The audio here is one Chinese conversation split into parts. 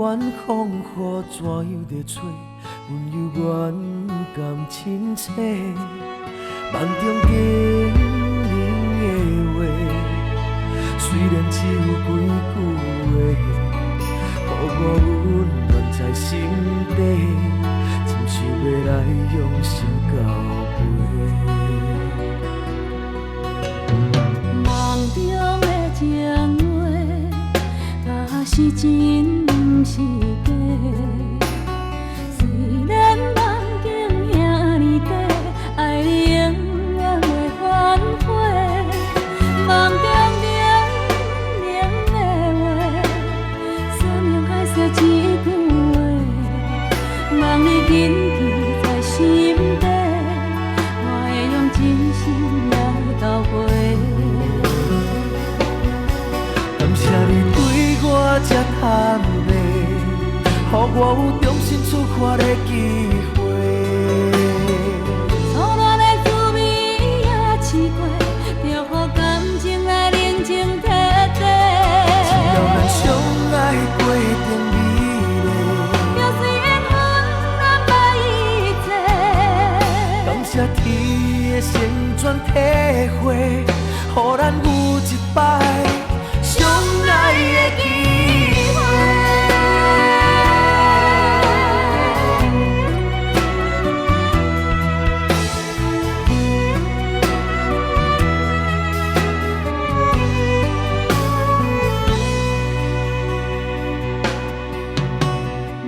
远方雨怎样在吹？阮犹原甘亲切，梦中经年的话，虽然只有几句话，予我温暖在心底，真想要来用心交陪。梦中的情话，若是真毋是假。虽然梦境遐尼短，爱你永远袂反悔。梦中冷冷的话，思念海沙一句话，望你紧记在心底，我会用真心来交陪。感谢你对我这坦白，予我有重新出发的机会。错乱的滋味也试过，就予感情来冷静彻底。只要咱相爱过程美丽，就算缘分难捌一切。感谢天的旋转体会，予咱有一摆相爱的机会。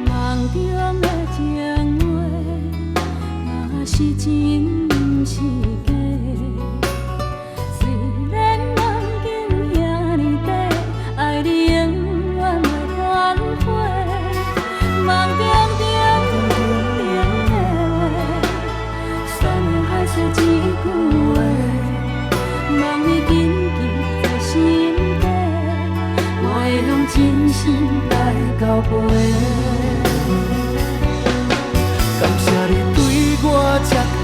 梦中的情话，若是真毋是假。虽然梦境遐尼短，爱你永远袂反悔。梦中冷冷的话，思念海沙一句话，望你紧记在心底，我会用真心来交陪。感谢你对我这坦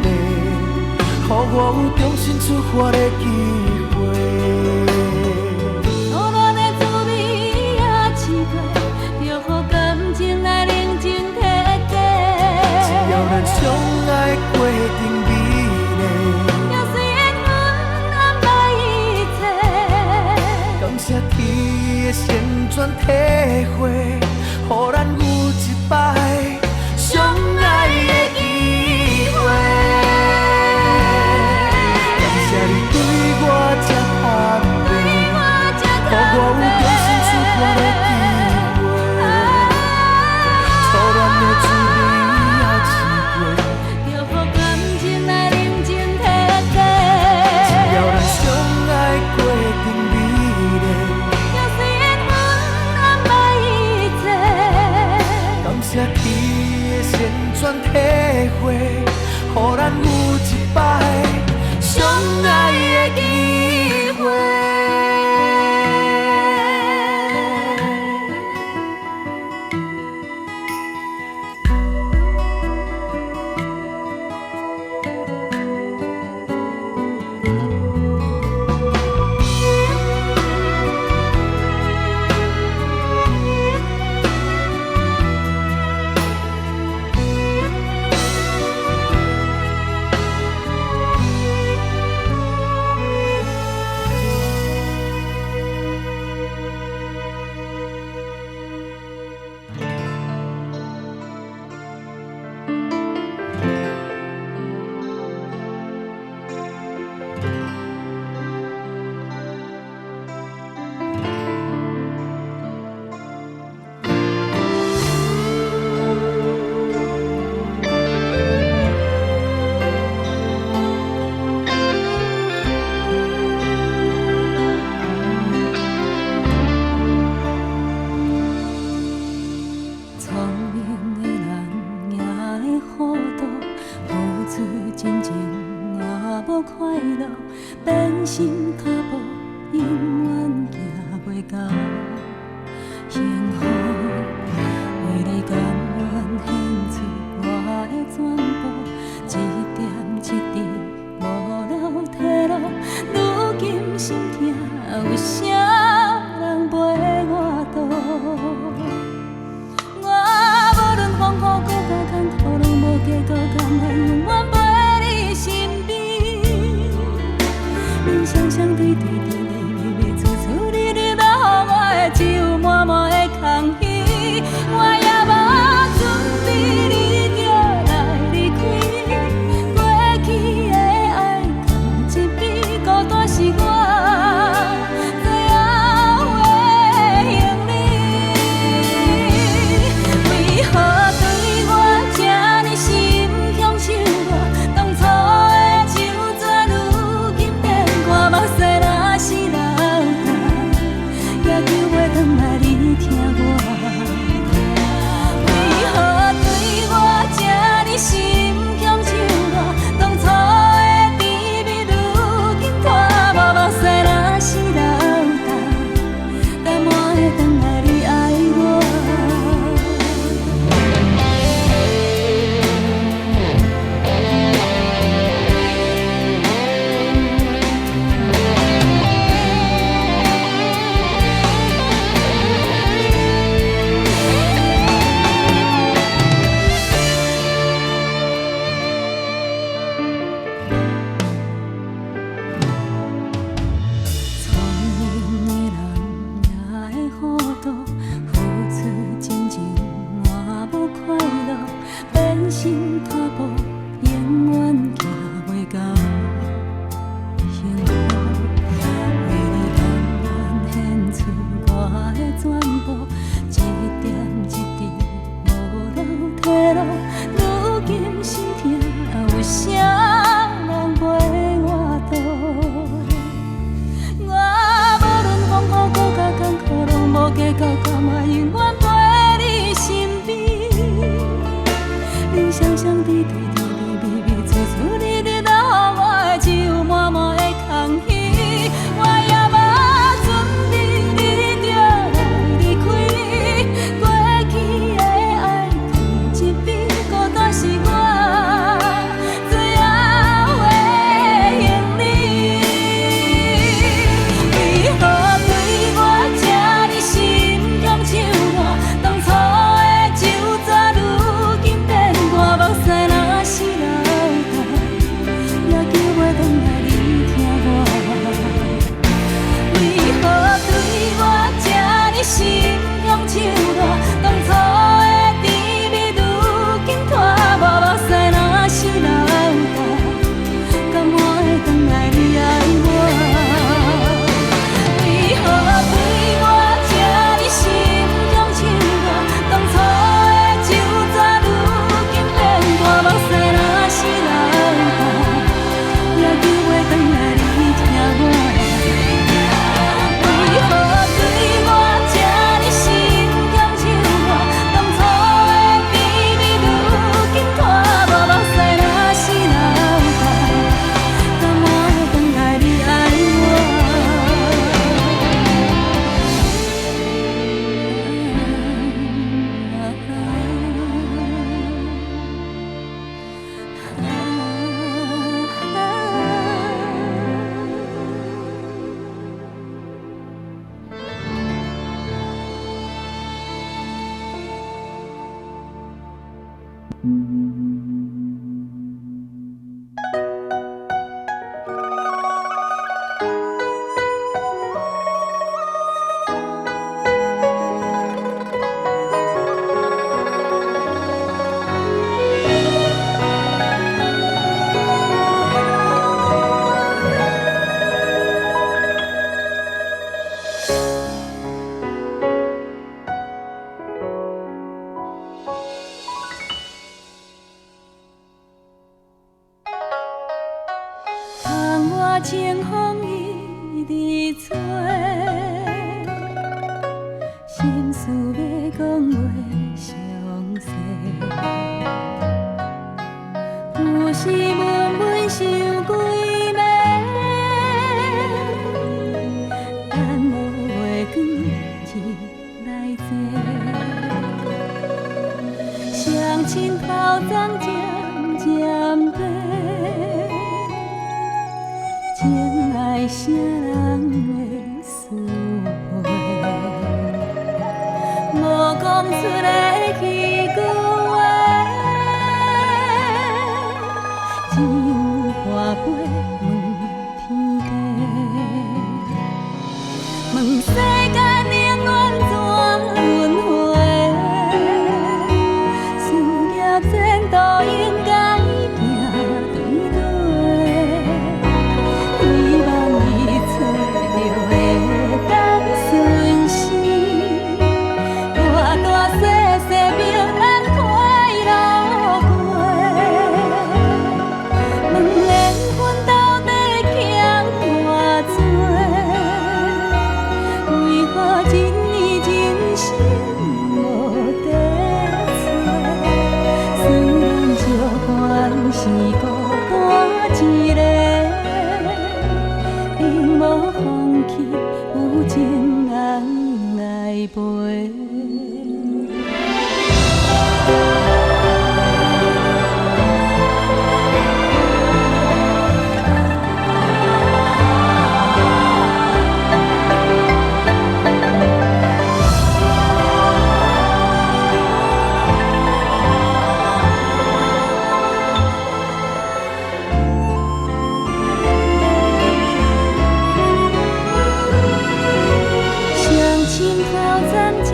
白，予我有重新出发的机会。错乱的滋味也试过，就予感情来冷静彻底。只要咱相爱过程美丽，就算缘分难捌一切。感谢天的旋转体会，予咱有一摆相爱的机会。感谢你对我这坦白，予我有重新出发的机会。错乱的滋味也试过，就予感情来冷静彻底。只要咱相爱过程美丽，就算缘分难捌一切。感谢天的旋转体会，予咱有一摆相爱的机会。你双双滴对甜甜蜜蜜，处处你伫留我的手，满满的空虚，我也无准备你就来离开，过去的爱放一边，孤单是我最后的行李。为何对我这呢心强手软？当初的旧纸，如今变我目屎若是流干，也求袂转来你听我。为何对我这呢心强手软？当初的甜蜜，如今拖无目屎若是流干，敢我会转来你爱我？为何对我这呢心强手软？当初的旧纸，如今变我目屎若是流干，也求袂转来你听我。为何对我这呢心强手软？当初的甜蜜，如今拖无目屎若是流干，敢我会转来你爱窗外清风一直吹，心事要讲话详细，有时闷闷想几暝，等无月光日来坐，双亲头鬃渐渐白。情爱啥人会思会？无讲出的迄句话，只有花飞问天地，问世间冷暖怎轮回？事业前途应该行对对。希望伊找着会当顺时，大大细细平安快乐过。问缘分到底欠偌多？为何真意真心无地找？虽然借款是孤单一个。永无放弃，有情人来陪。相亲头鬃渐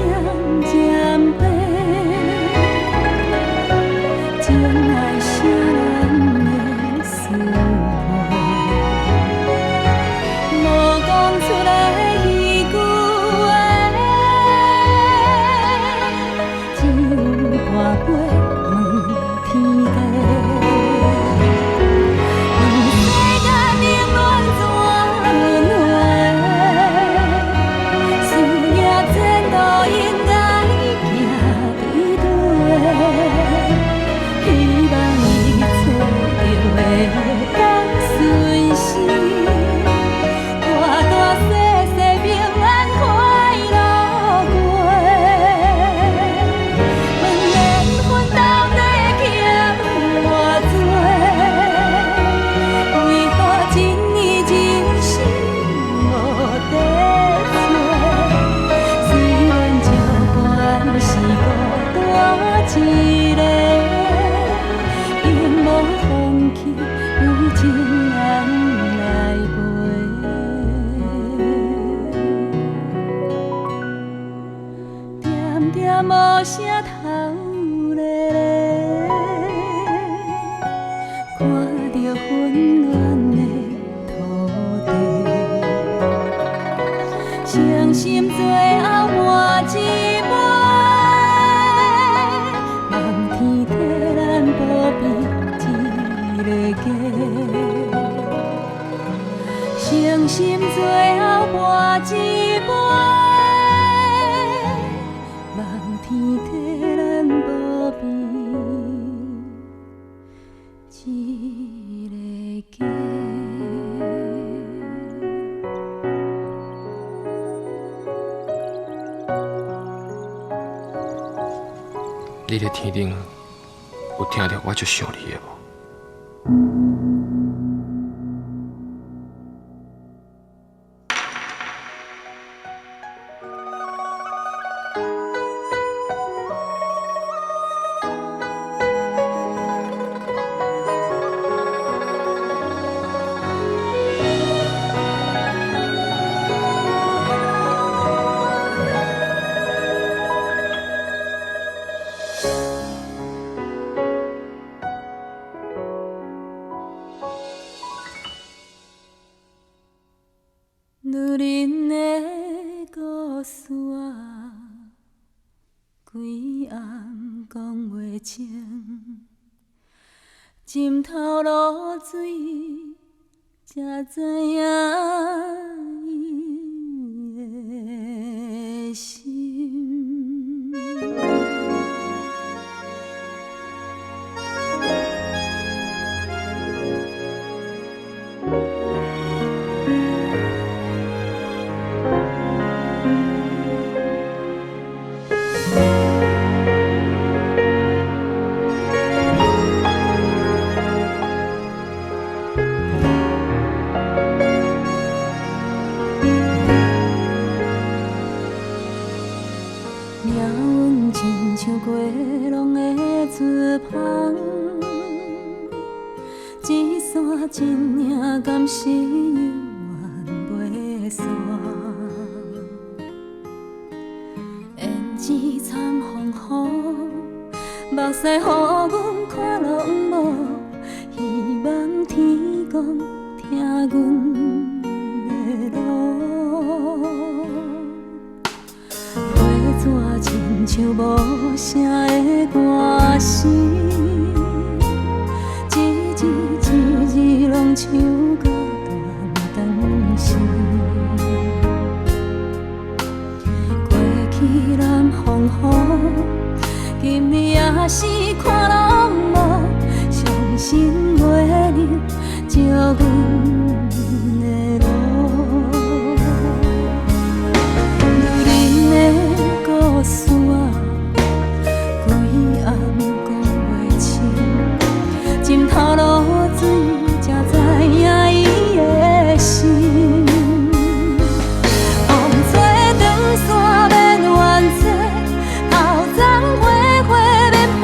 你咧天顶有听到我足想你的无？女人的故事啊，规暗讲袂清，浸透露水，才知影伊的心。命运亲像过浪的船帆，一线真领敢是永远袂散。胭脂惨风雨，目屎予阮看拢无，希望天公听阮的路。纸亲像无声的歌声，一字一字拢唱到断肠时。过去南风雨，今日也是看拢无，伤心袂能照阮的路。女人的故事啊，规暗讲袂清，浸透露水，才知影伊的心。风吹长线免怨嗟，头鬃花花免歹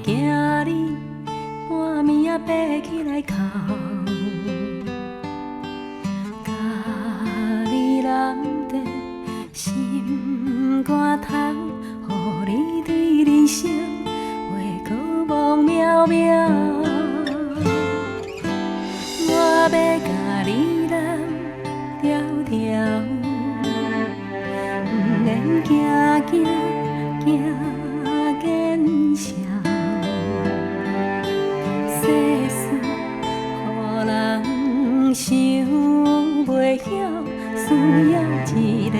惊你半暝啊爬起来哭，甲你揽在心肝头，予你对人生话搁梦渺渺。我要甲你揽条条，不免惊见笑。世事予人想袂晓，需要一个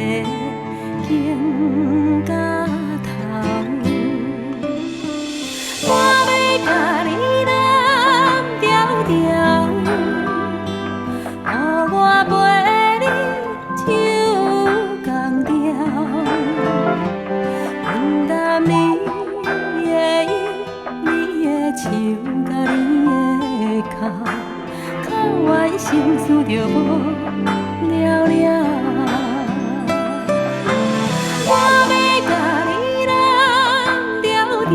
行到头。我要甲你揽条条，予我陪你手共调，分担你的忧，你的愁，甲你的哭，哭完心事就无了了。我要甲你揽条条，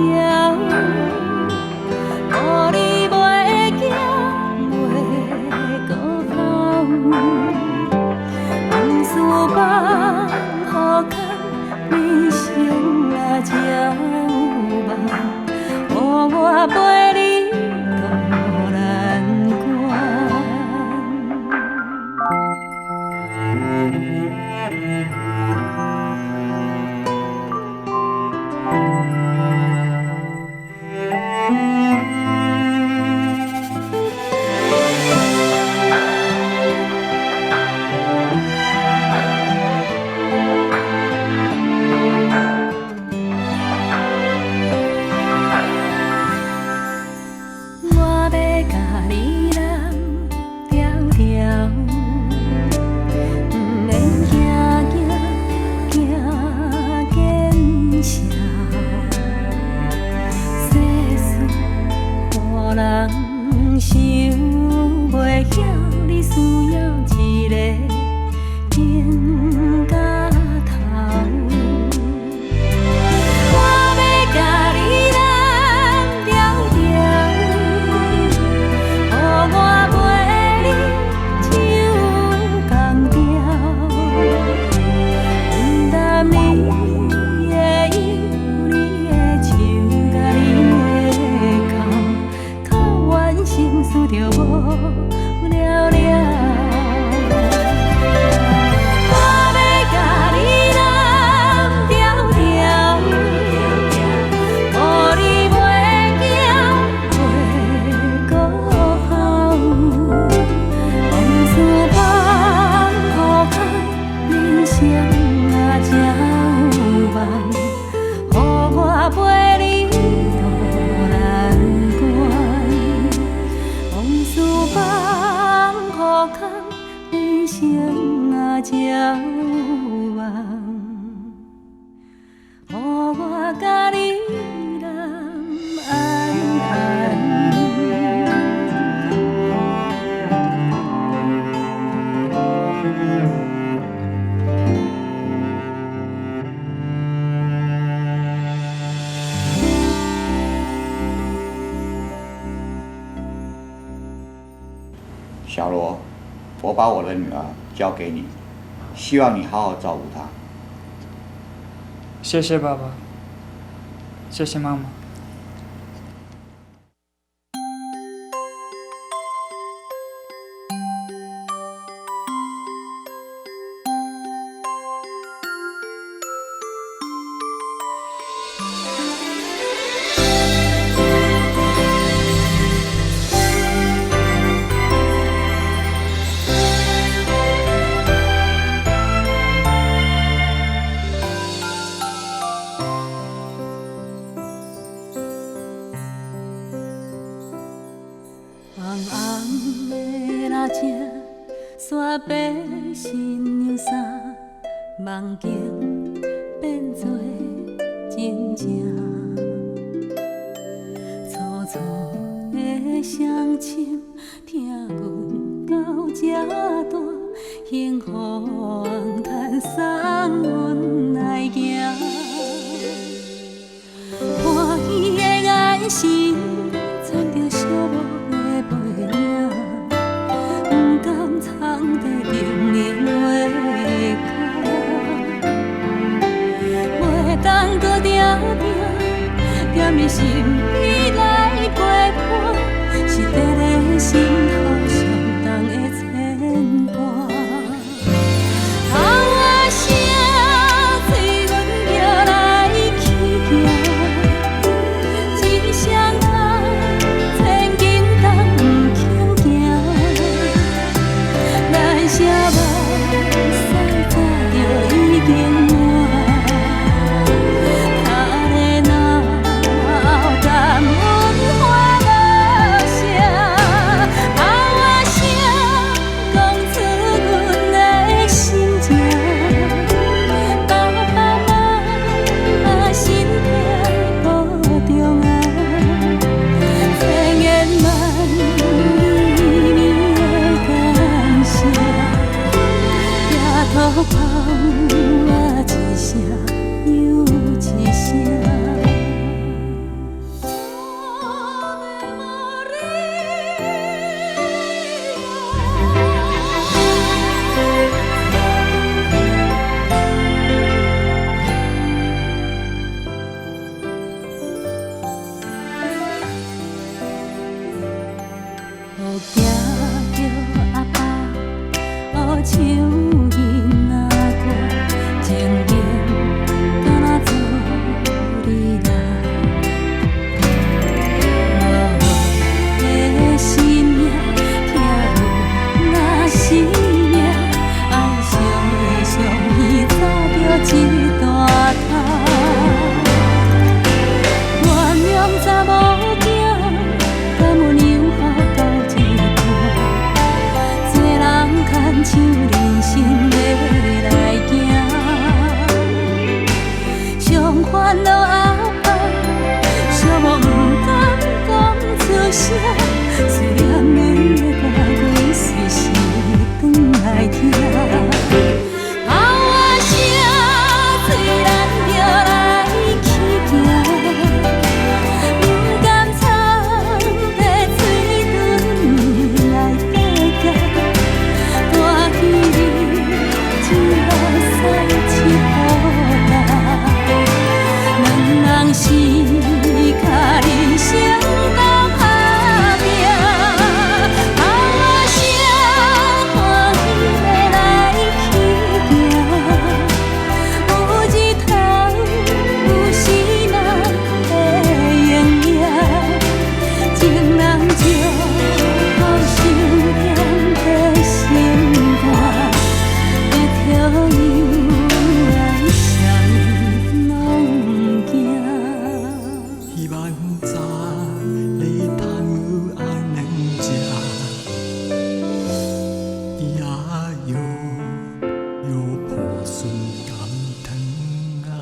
予你袂惊袂搁哭，往事放予空，人生啊才有梦，予我陪你渡难关。我要甲你揽条条，不免惊见笑。世事予人想袂晓，你需要一个行到头。我要甲你揽条条，予我陪你手共调，分担你的忧，你的愁，甲你的哭，哭完心事就无了了。我要甲你揽条条，予你袂惊袂搁哭，往事放予空，人生啊才有梦，予我陪你渡难关。往事放予空，人生啊才有梦，予我甲你揽安安。小罗，我把我的女儿交给你，希望你好好照顾她。谢谢爸爸，谢谢妈妈。红红的蜡烛，煞白新娘衫，梦境变作真正。粗粗的双手，听阮到这大，幸福红毯送阮来行。欢喜的眼神。是伫咧心头上重的牵挂。头仔声，催阮叫来去行，一声通，千斤重不轻行。咱声目屎早就已经满，他的脑甘阮花无声，头仔声讲出阮的心情，爸爸妈妈身体保重啊，千言万语的感谢，抬头抱我一声又一声。好惊着阿爸，好唱囡仔歌，情景敢若做你来。无的生命，听有那生命，爱上的上伊早着一大摊。原谅查某囝，敢有让好到一半？做人牵像人生要来行，上烦恼阿爸，寂寞不敢讲出声，思念的歌归随时转来听。头仔声，催咱着来去行。勇敢闯在水墩来爬行，大喜日只目屎七雨来，两人是脚人生共打拼。头仔声，欢喜要来去行，有日头，有时人的用影，情人就好想念的心肝，一条又爱上拢惊。希望早会通安能食，也有破笋甘汤啊。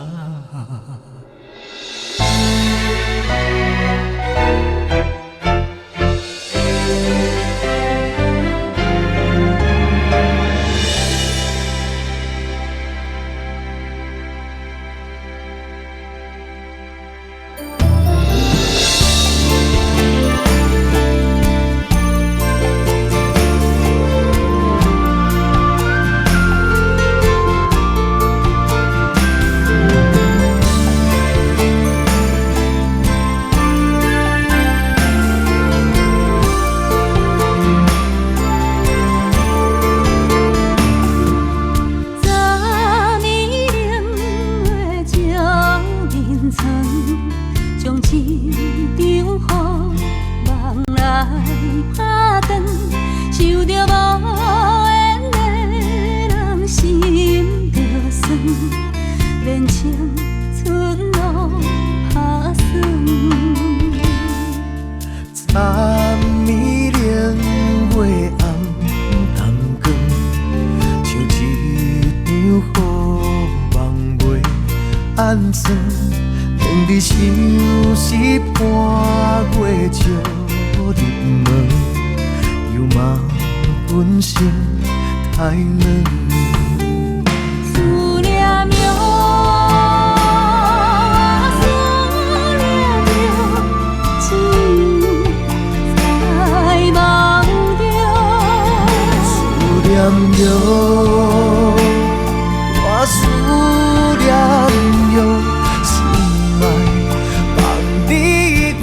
将一场雨梦来打断，受着无缘的人心着酸，连青春路打算。昨暝冷月暗淡光，像一场雨梦袂安怎？冷伫相思半月照入门，又骂阮心太软。思念哟，思念着，只有在梦中。思念哟，我思念哟。心爱放伫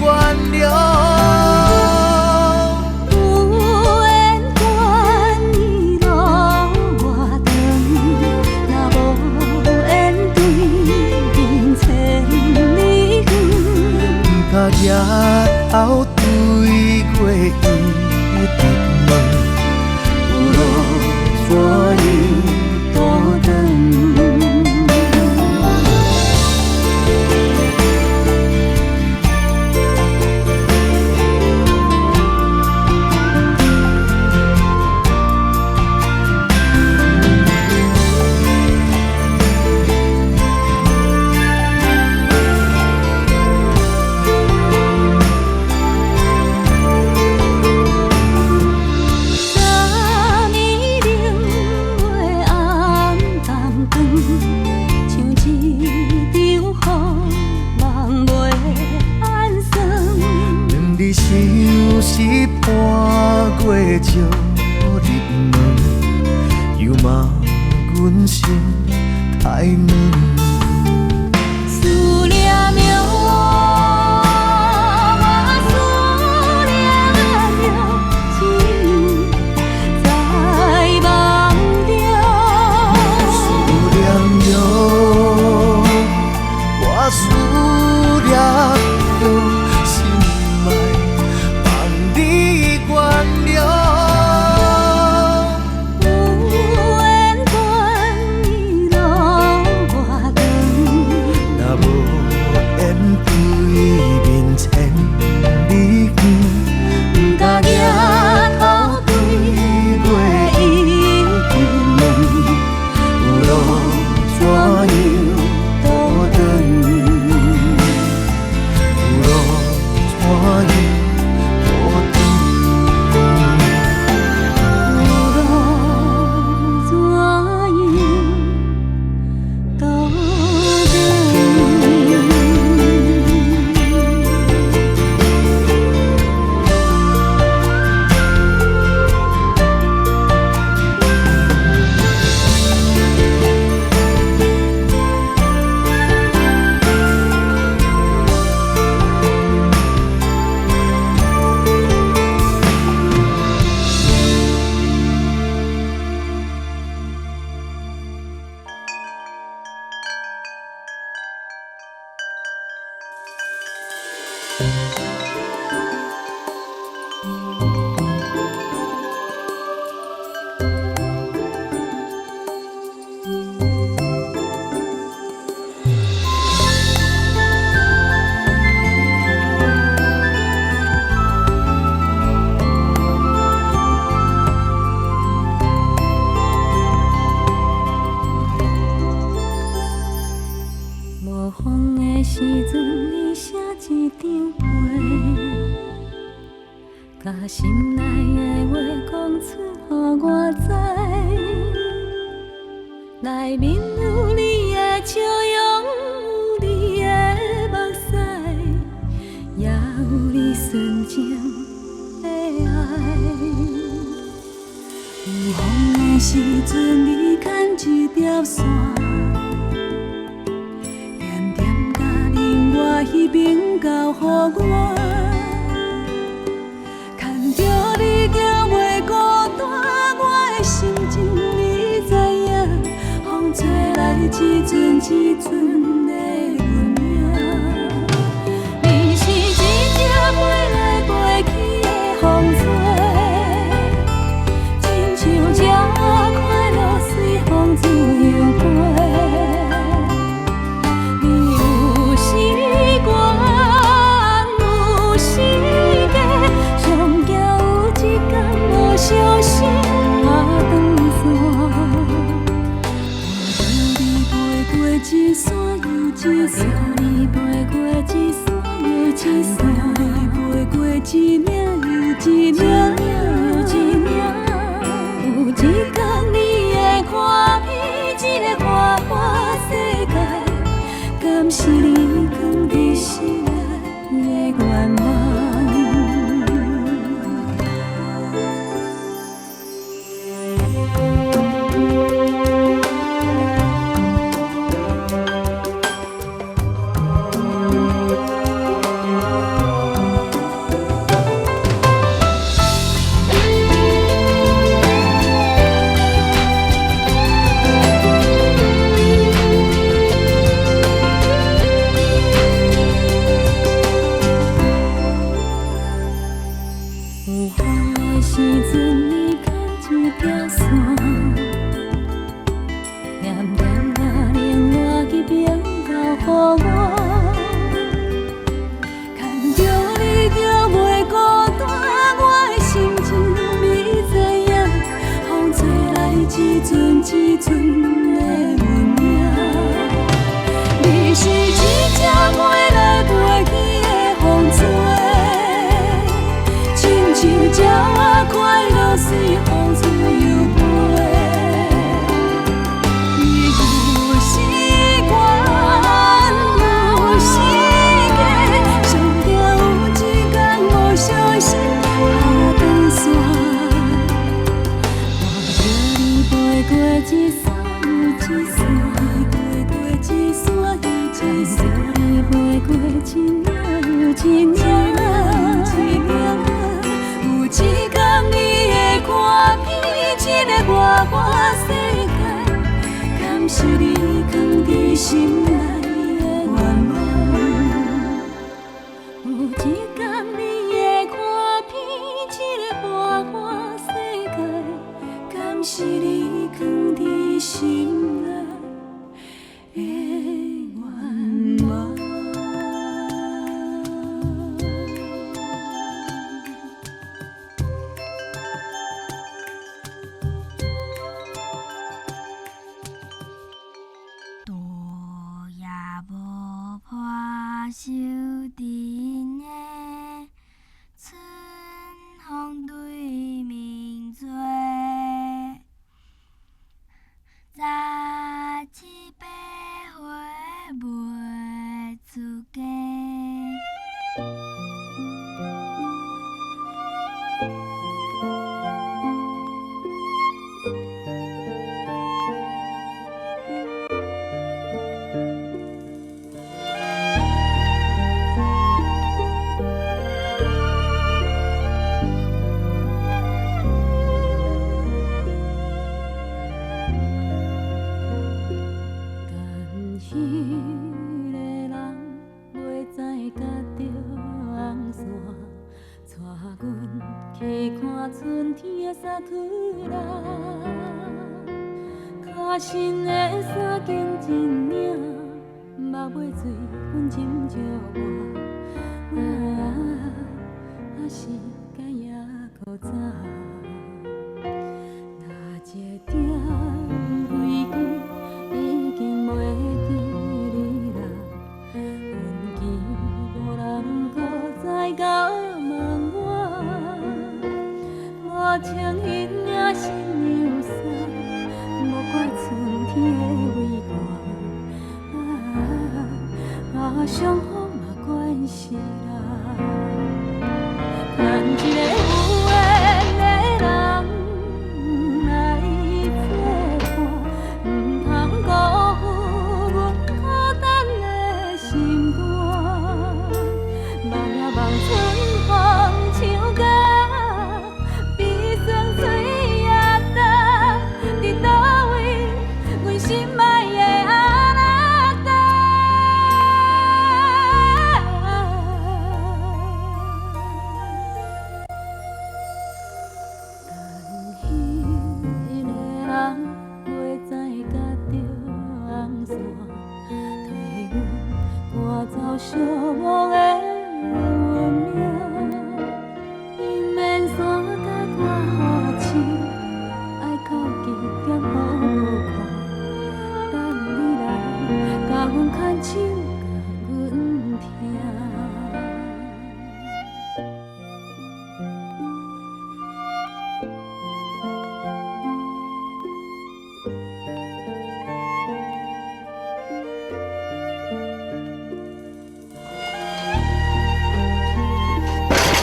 原谅，甲举头对过伊直问，有路怎样倒转？半过照入门，又骂阮心太软。思念着，我思念着，只在梦中。思念着，我思念着。把心内的话讲出，予我知。内面有你的笑容，有你的目屎，也有你纯情的爱。有风的时阵，你牵一条线，点点甲令我彼边交予我。 你行袂孤单，我的心情你知影。风吹来一阵一阵的阮影。你是一只飞来飞去的风吹，亲像这快乐随风自由飞。你有时关，有时假，上惊。 小心啊，长线，我带你飞过一山又一山，你飞过一山又一山，你飞过一岭又一岭又一岭。有一天你会看遍这个花花世界，敢是你藏在心内的愿望？一寸一寸的运命。你是一只飞来飞去的风吹，亲像鸟仔快乐随风自由飞。你有时悬，有时假，上定有一天无小心下断线。我叫你飞过一山又一山，飞过一山又一山，飞过一岭又一岭，有一天你会看遍这个外外世界，敢是你藏在心内的愿望？有一天你会看遍这个外外世界，敢是你藏在心内的愿望？路也无破收阵的，春风对面吹，杂七八回袂出家。但迄个人袂知甲着红线，带阮去看春天的沙推啦。脚身的衫紧一领，目尾水阮斟着我，是甲也搁早。那一点飞机已经袂记你啦，阮记无人搁再甲问我，我穿迄领新娘衫，无怪春天的微寒，伤风嘛关系啦。看一个有缘的人来作伴，唔通辜负阮孤单的心肝。望呀望春风唱歌，悲酸水也干，伫倒位阮心爱的阿拉达。但迄个人袂知甲着红线，替阮赶走寂寞的运命。伊免伞甲我雨伞，爱哭泣兼好看，等你来甲阮牵手，甲阮听。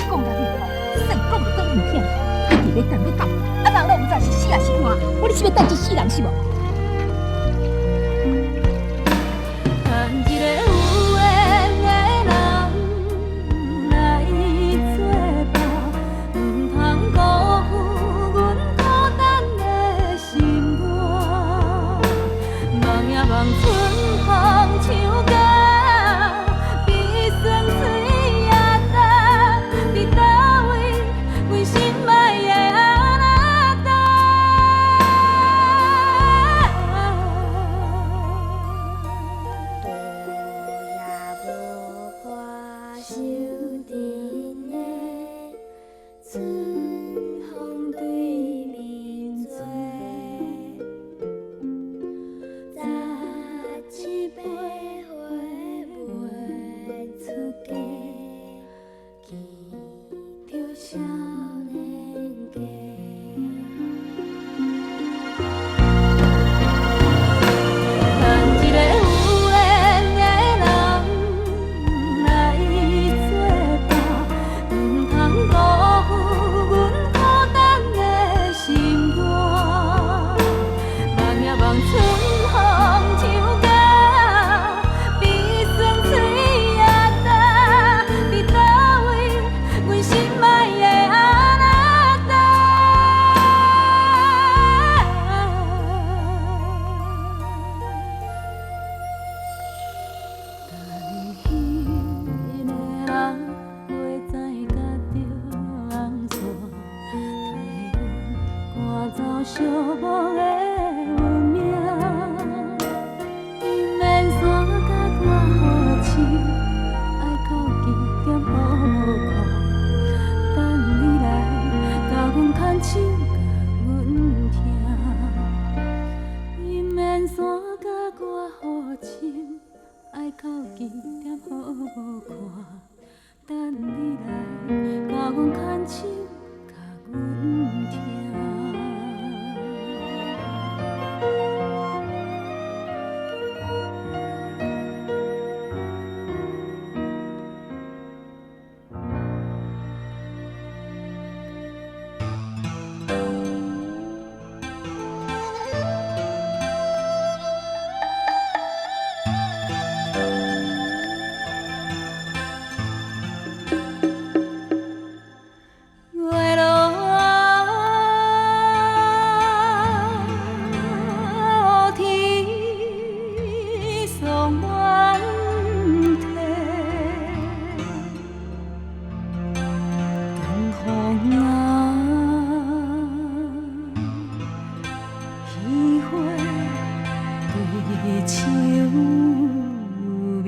讲了你吼，算讲就当唔骗，一直要等要到，啊人都唔知是死还是活，我你是要等一世人是无？看一个有缘的人来作伴，唔通辜负阮孤单的心肝。望呀望春风唱歌，悲酸水也干，伫倒位阮心爱的阿拉达。着少年家。等一个有缘的人来作伴，唔通辜负阮孤单的心肝。望呀望春风唱歌，悲酸嘴也干，伫倒位阮心爱的阿那达。但彼个人袂知甲着红怎，替阮赶走寂寞的运命。伊免山甲我好亲，爱到几点好看？等你来甲阮牵手，甲阮听。伊免山甲我好亲，爱到几点好看？等你来甲阮牵手，甲阮听。月落天霜满地，东风啊，喜花对秋眠。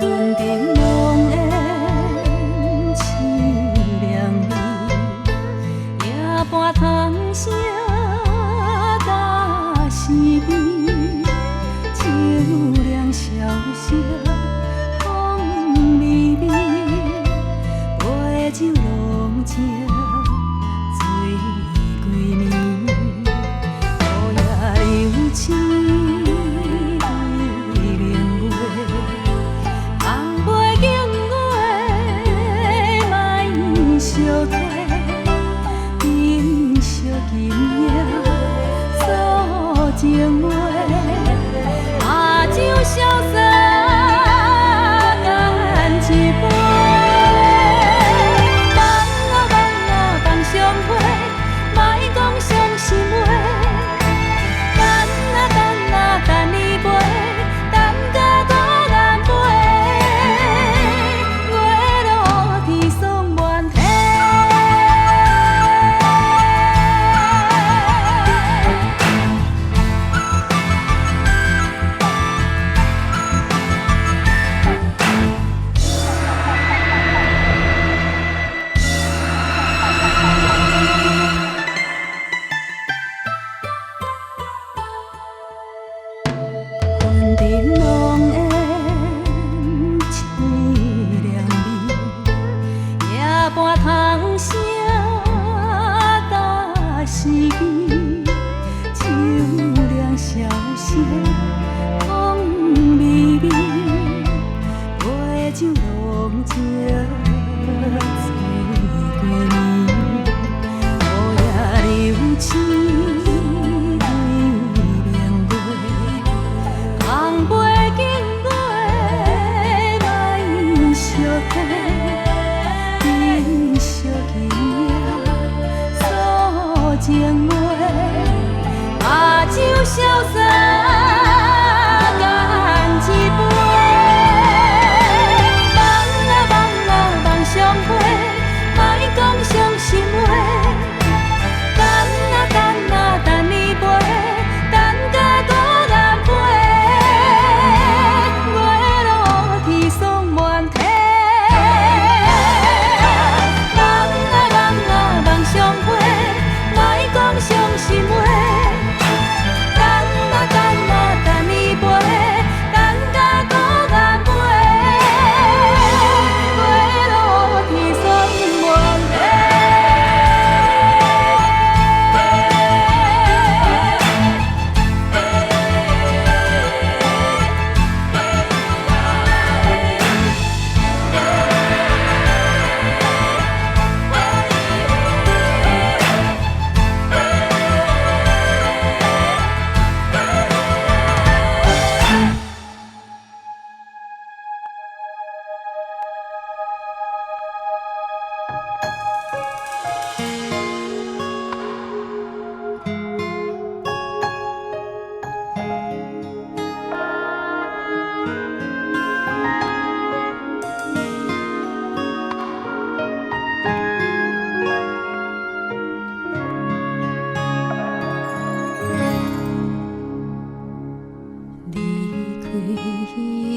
云顶梦烟凄凉味，夜半虫声打思味，秋凉萧萧风微微，杯酒浓情醉归暝，雨夜流星对明月。红背景月，莫相替，珍惜今夜诉情话，把酒潇洒干一杯。放啊放相会，莫讲伤心话。等你陪，等甲孤雁飞。月落天霜满地。云顶浓烟凄凉味，夜半虫声打思味，秋凉萧萧风微微，杯酒浓情醉归暝，雨夜流星对明月。红背景月，莫相替，珍惜今夜诉情话，把酒潇洒干一杯。放啊放相会，莫讲伤心话。等你陪，等甲孤雁飞。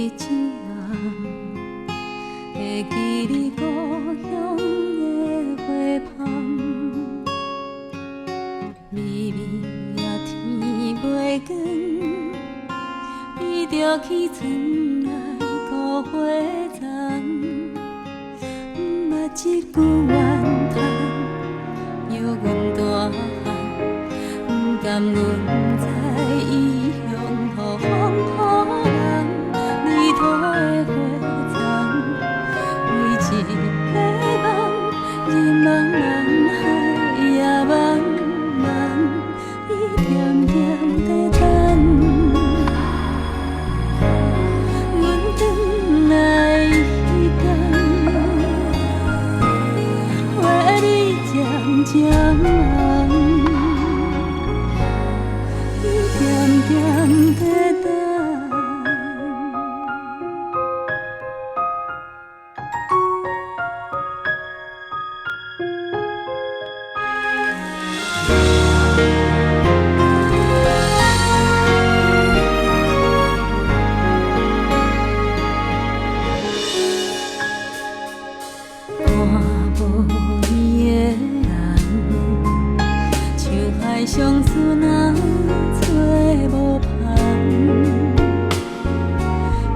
一夜，会记你故乡的花香。微微啊天袂光，伊着起床来顾花丛。捌一句怨叹，摇阮大汉，不甘阮在异乡予风予人，泥土的花丛，为一个梦，日茫茫海也茫茫，伊点点在等，阮转来彼间。渐红，伊点点在等。相思若找无伴，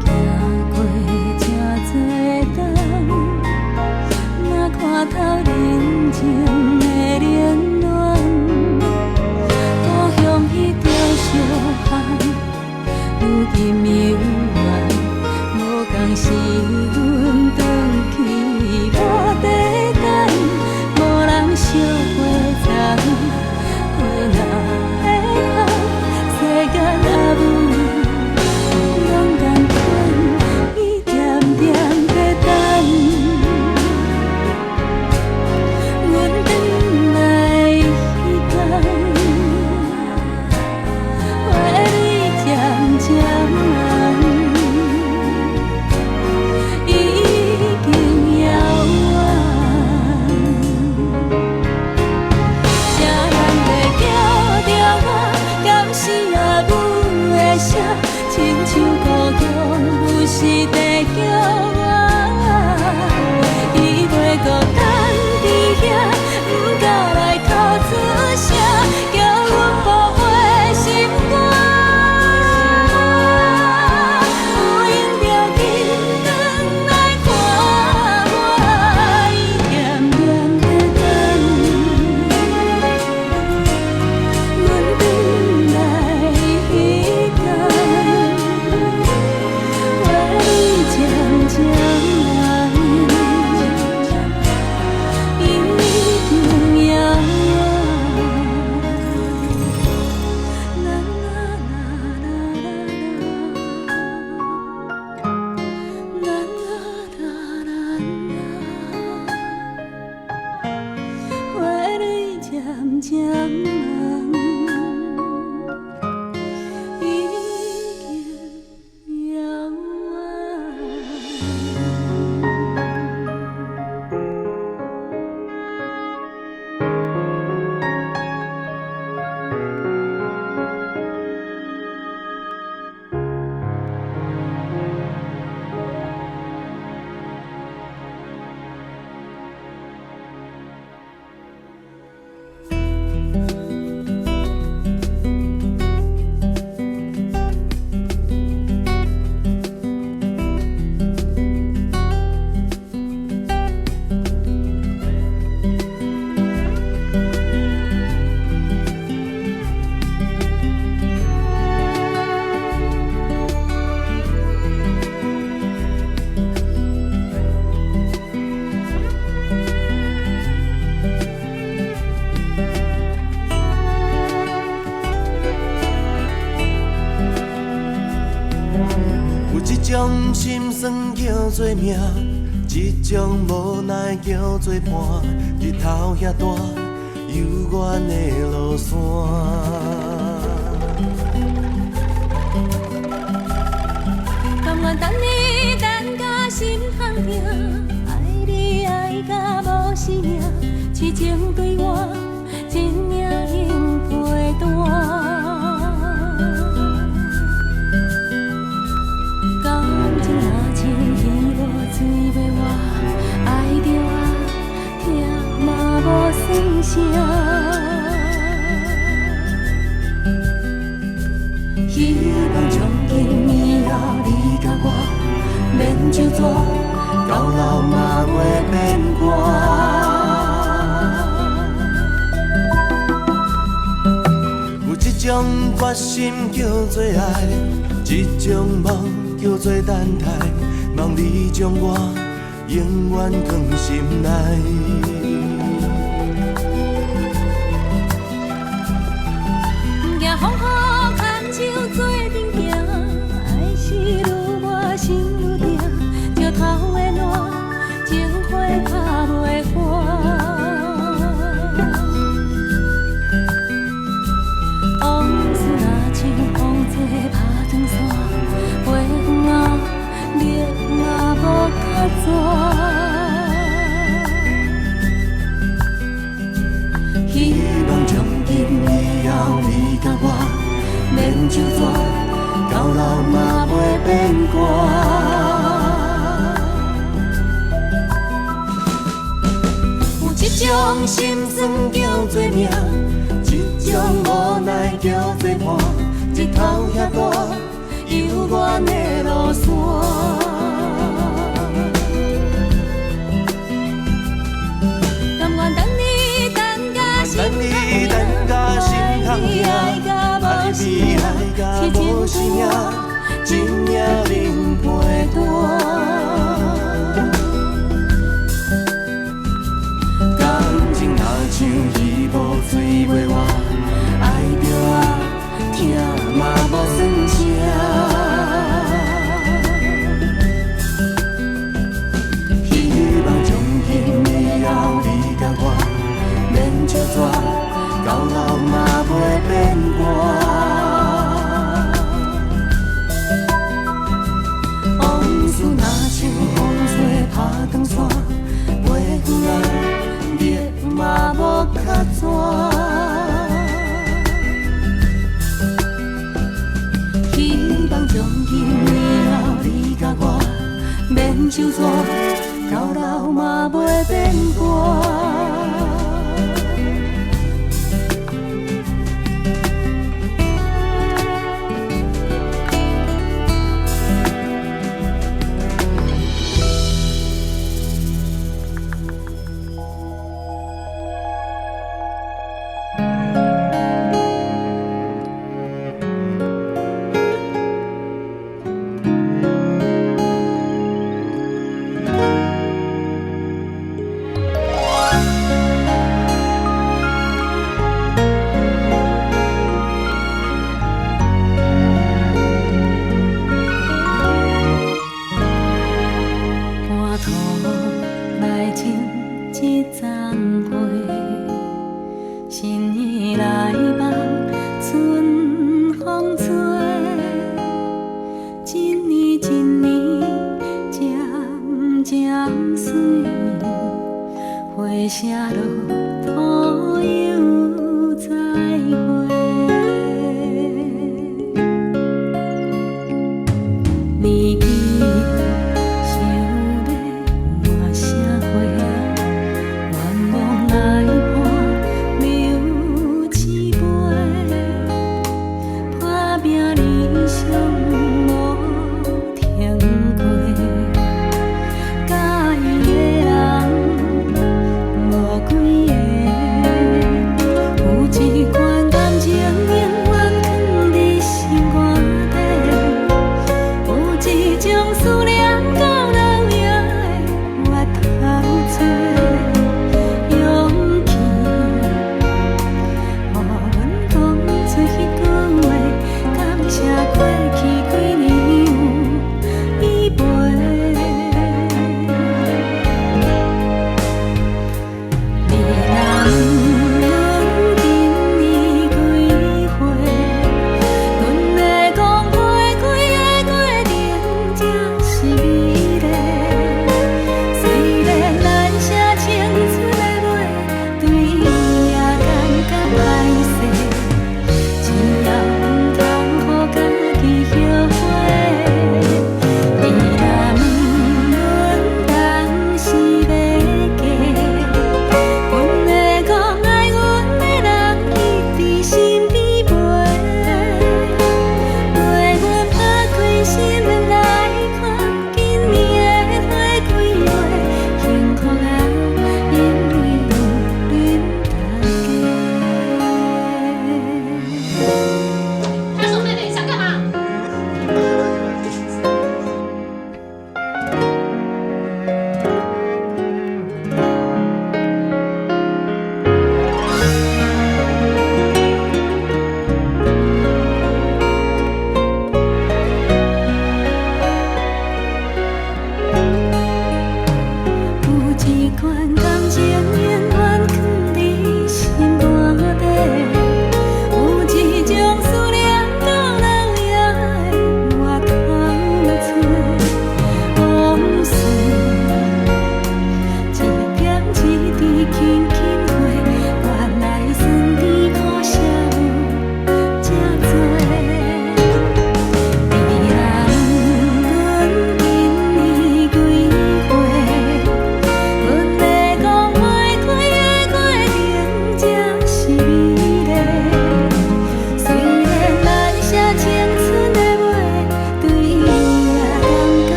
行过这多冬，若看透人情的冷暖，故乡迄条小巷，如今犹原，无共是阮转去我地等，无人烧花丛。花若会红，世间阿母拢甘款，伊点点在等。阮转来彼间，花蕊渐渐红，已经遥远。亲像故乡有时地叫我，伊袂孤单伫遐，不敢来吐出声，叫阮宝贝心肝。有闲着紧转来看我，伊点点在等，阮转来彼间。渐渐红，已经遥远。啦啦啦啦啦啦，花蕊渐渐红。一种心酸叫做命，一种无奈叫做伴。日头遐大，幽远的路线。甘愿等你等甲心痛疼，爱你爱甲无生命，痴情对我真领幸陪伴。声。希望从今以后你甲我免就纸，到老嘛袂变寒。有一种决心叫做爱，一种梦叫做等待，望你将我永远放心内。行风雨牵手做阵行，爱是愈磨心愈痛，石头的烂，情花拍袂完。往事若像风做拍长线，飞远啊，你嘛无较绝。希望从今以后你甲我免就纸，到老嘛袂变寒。有一种心酸叫做命，一种无奈叫做伴。日头遐大，犹原的路线。等你等甲心痛痛，爱你爱甲无生命，真命恁陪伴。感情若像鱼无水袂活，爱着啊，疼嘛无算啥。希望从今以后你甲我免就纸，到老嘛袂变寒。往事若像风吹拍长线，飞远啊，日嘛无较绝。希望从今以后你甲我免就纸，到老嘛袂变寒。介意的人无几个。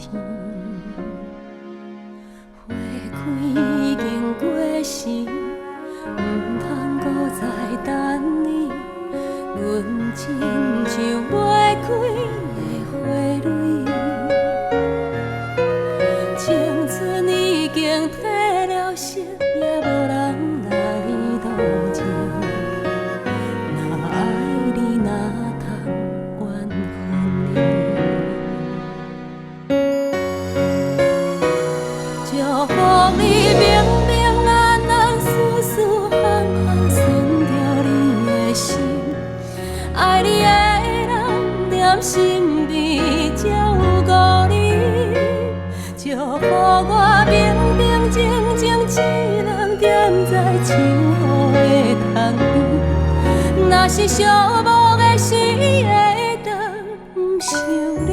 天。花开经过时，唔通搁再等你。阮亲像袂开的花蕊，青春已经褪了色，也无人来同情。若爱你，哪通怨恨你？祝福你平平安安、舒舒服服，顺着你的心。爱你的人踮心边，才有顾你。祝福我平平静静，只能踮在树雨的窗边。若是寂寞的时，会当想你。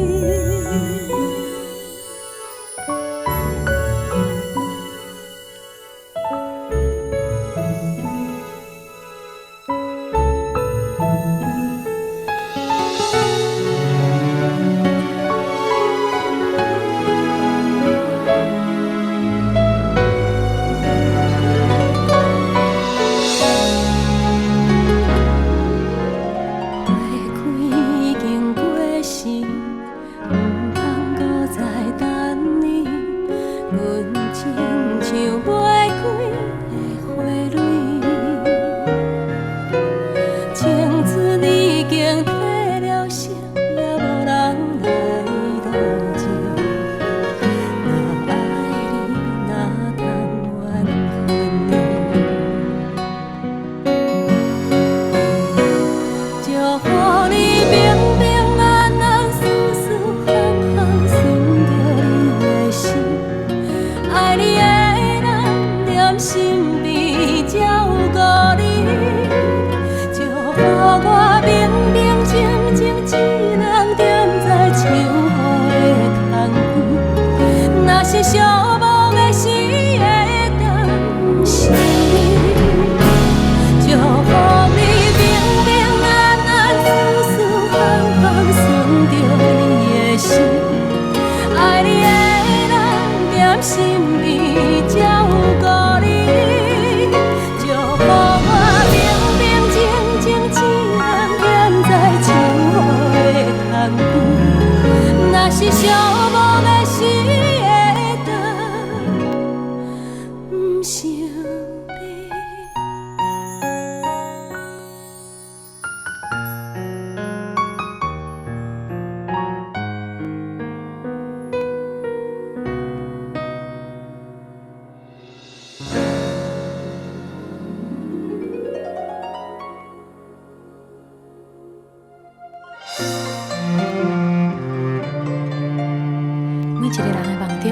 每一个人的梦中，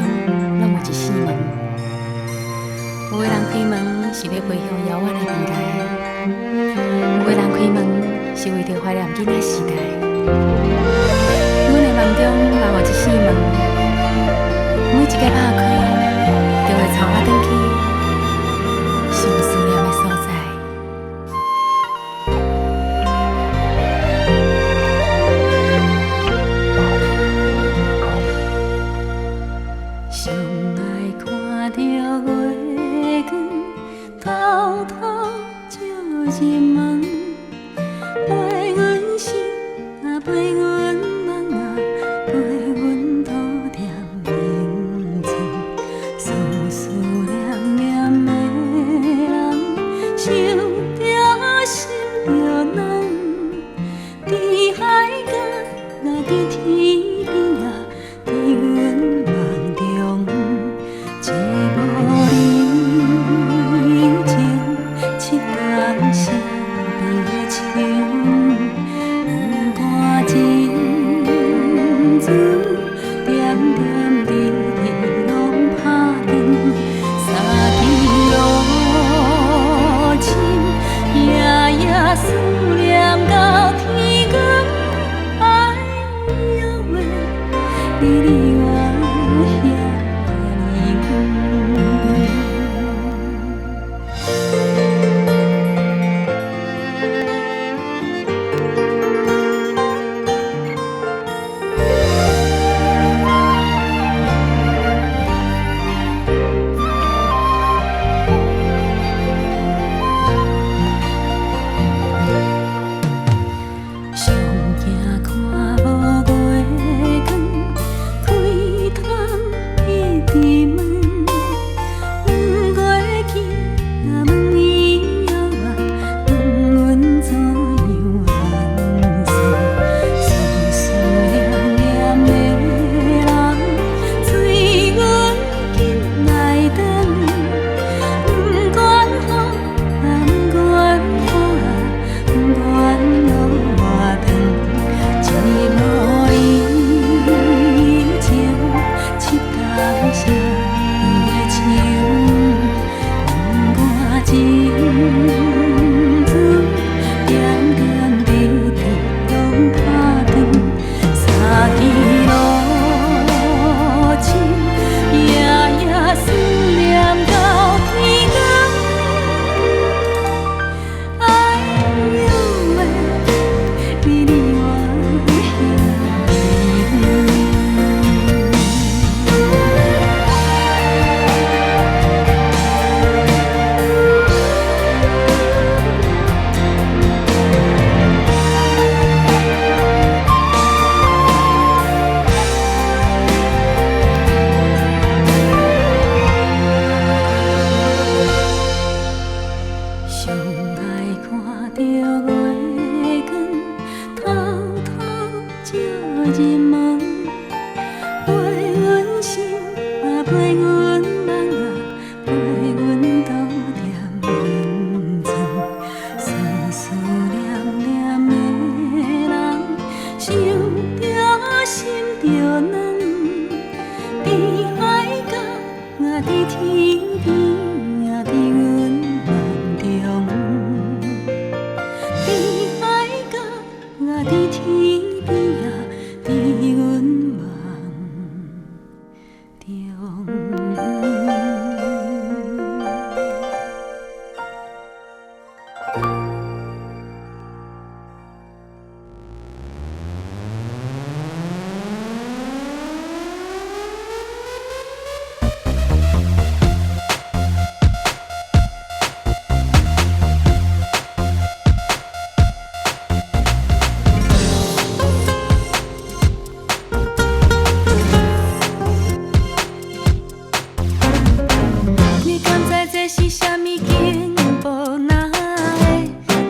拢有一扇门。有的人开门是要飞向遥远的未来，有的人开门是为着怀念囡仔时代。阮的梦中嘛有一扇门，每一个打开，就会带我转去上思念的所在。上爱看着月光，偷偷照入梦，陪阮心啊，陪阮梦啊，陪阮度点眠床，思念陪阮梦啊，陪阮倒点眠床，思思念念的人，想着心着软，比海角啊，伫天边啊，伫阮梦中，比海角啊，伫天边啊，伫阮梦中。你敢知这是啥物景无哪的？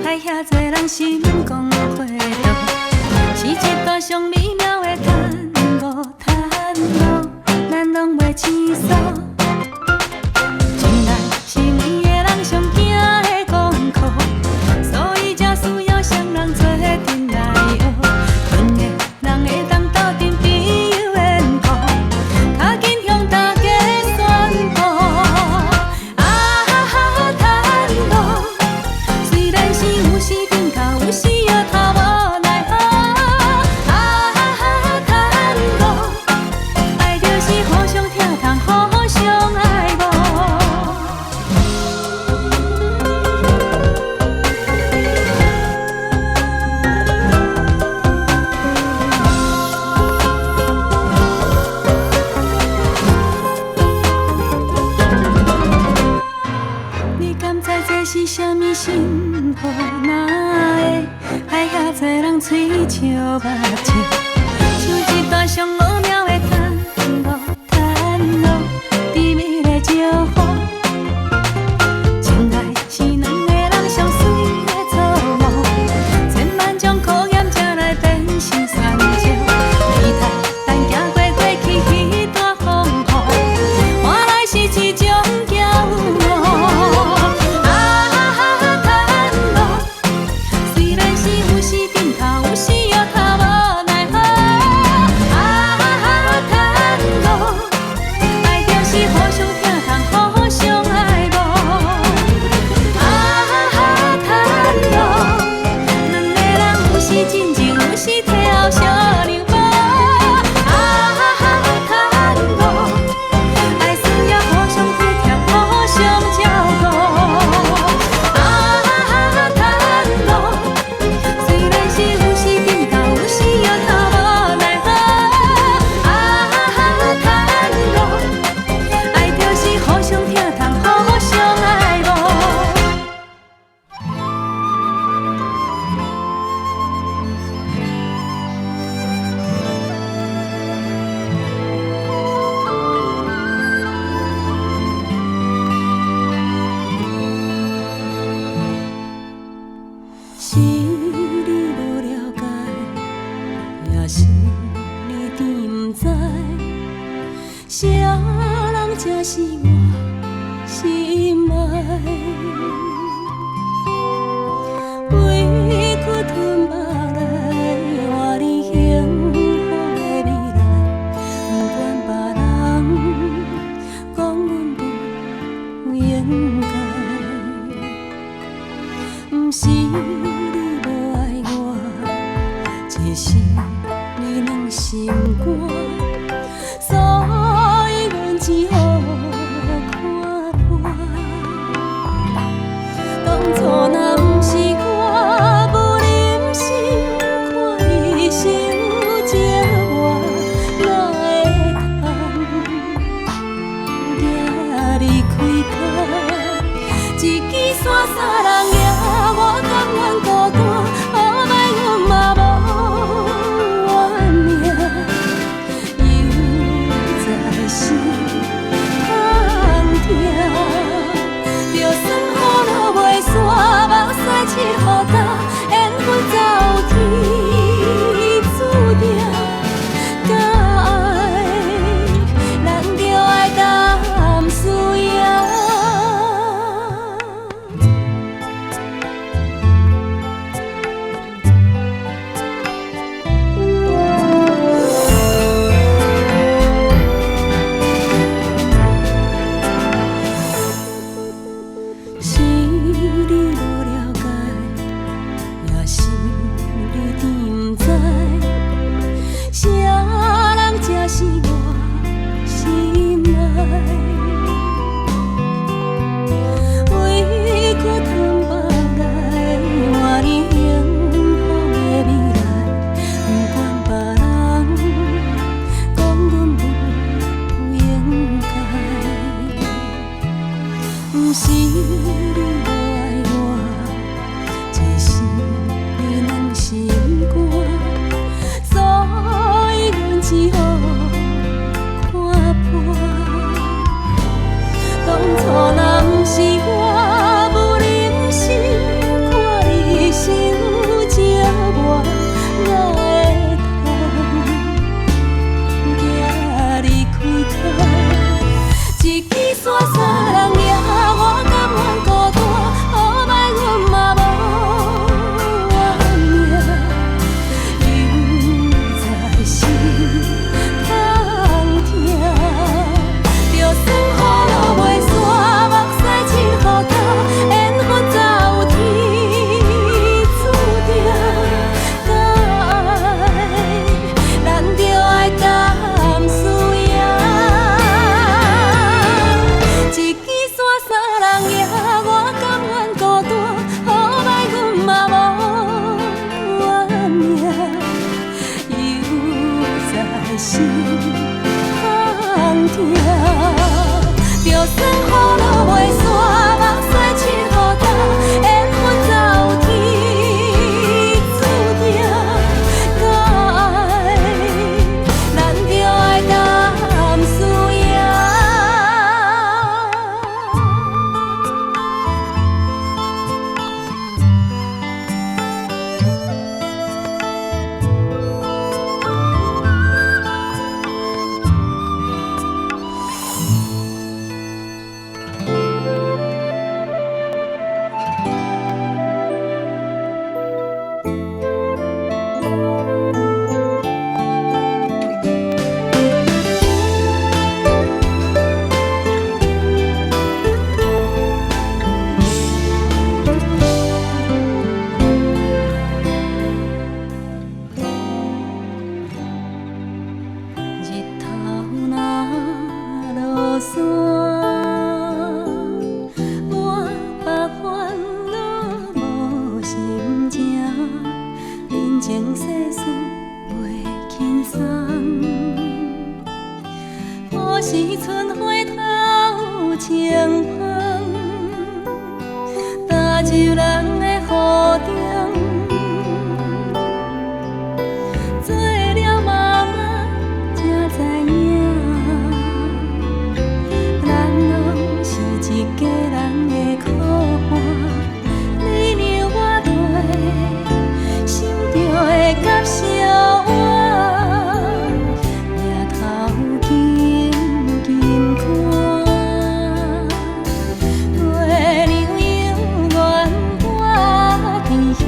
害遐多人心讲花朵，是一段上美妙的探无探路，咱拢袂青疏。情来是每个人上惊的功课，所以才需要双人做阵来学。两个人会当斗阵朋友缘故，较紧向大家宣布。虽然是有时顶头，有时又头无奈何。叹路，爱就是互相疼痛，互相爱慕。你敢知这是啥物心雨哪会？害遐多人嘴笑目笑，像一段上美妙的探路，甜蜜的招呼。情爱是两个人上水的错误，千万种考验才来变成善招。期待咱行过过去迄段风雨，换来是一种骄傲。虽然是有时顶头，有时又头无奈何。叹路，爱就是互相疼痛，互相爱慕。叹路，两个人有时真情，有时替后相让步。叹路，爱需要互相体贴，互相照顾。叹路，虽然是有时顶头，有时又头无奈何。叹路，爱就是互相疼痛，互相爱慕。是你无了解，也是你甜不知，啥人才是我心爱？委屈吞目来，换你幸福的未来，不管别人讲阮不应该。不是你无爱我，这是你软心肝，所以阮只好看破。当初若不是我无忍心看你受折磨，哪会通行离开他？一支伞三人行，我甘愿孤单，好歹阮嘛无怨命，犹在心空痛。就算雨落袂煞，目屎拭予干，缘分早有天注定，敢爱人就爱甲。痛，就算雨落袂煞，梦碎七雨干，缘分走天注定，甲爱咱着爱甘输赢。日头若落山，满腹烦恼无心情，人情世事袂轻松。何时春花透清风，踏入人的雨中。做了妈妈才知影，咱拢是一家人的苦伴，你让我对，心着会甲烧我，额头紧紧看，月亮永远挂伫遐。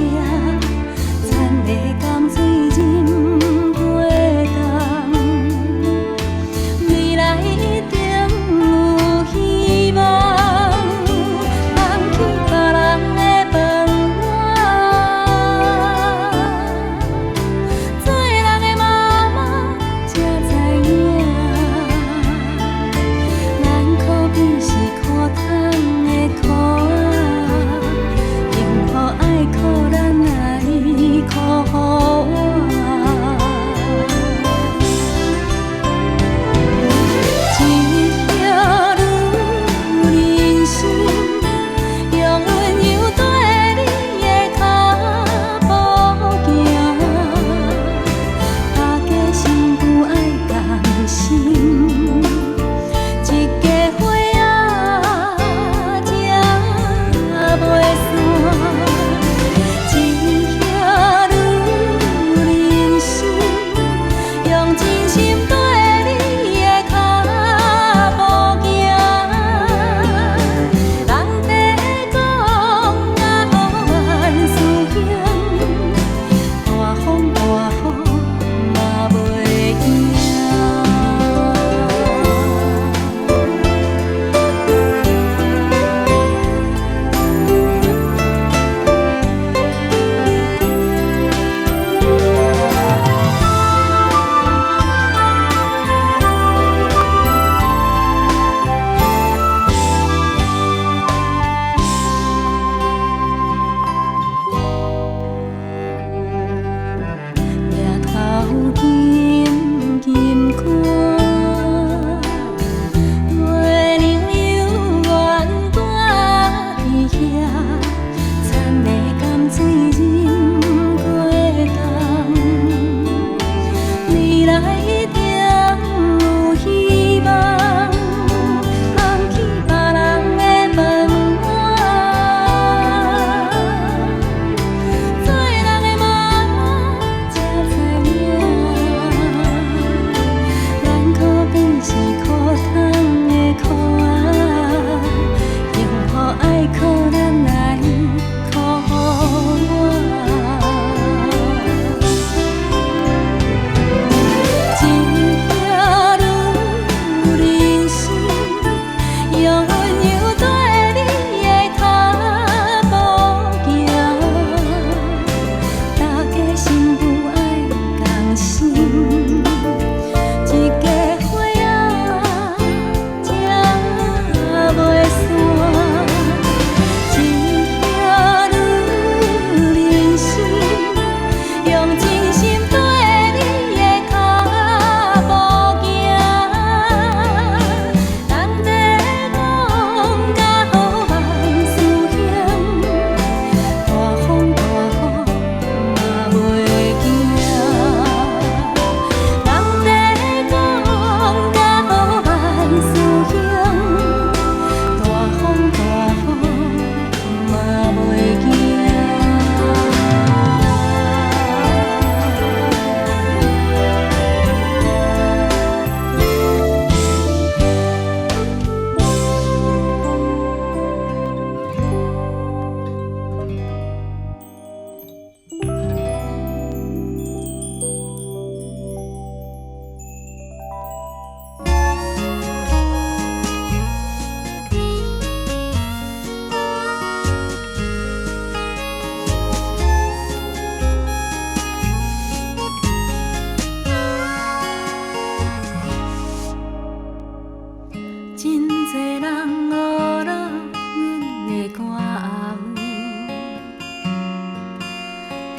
真侪人学了阮的歌喉，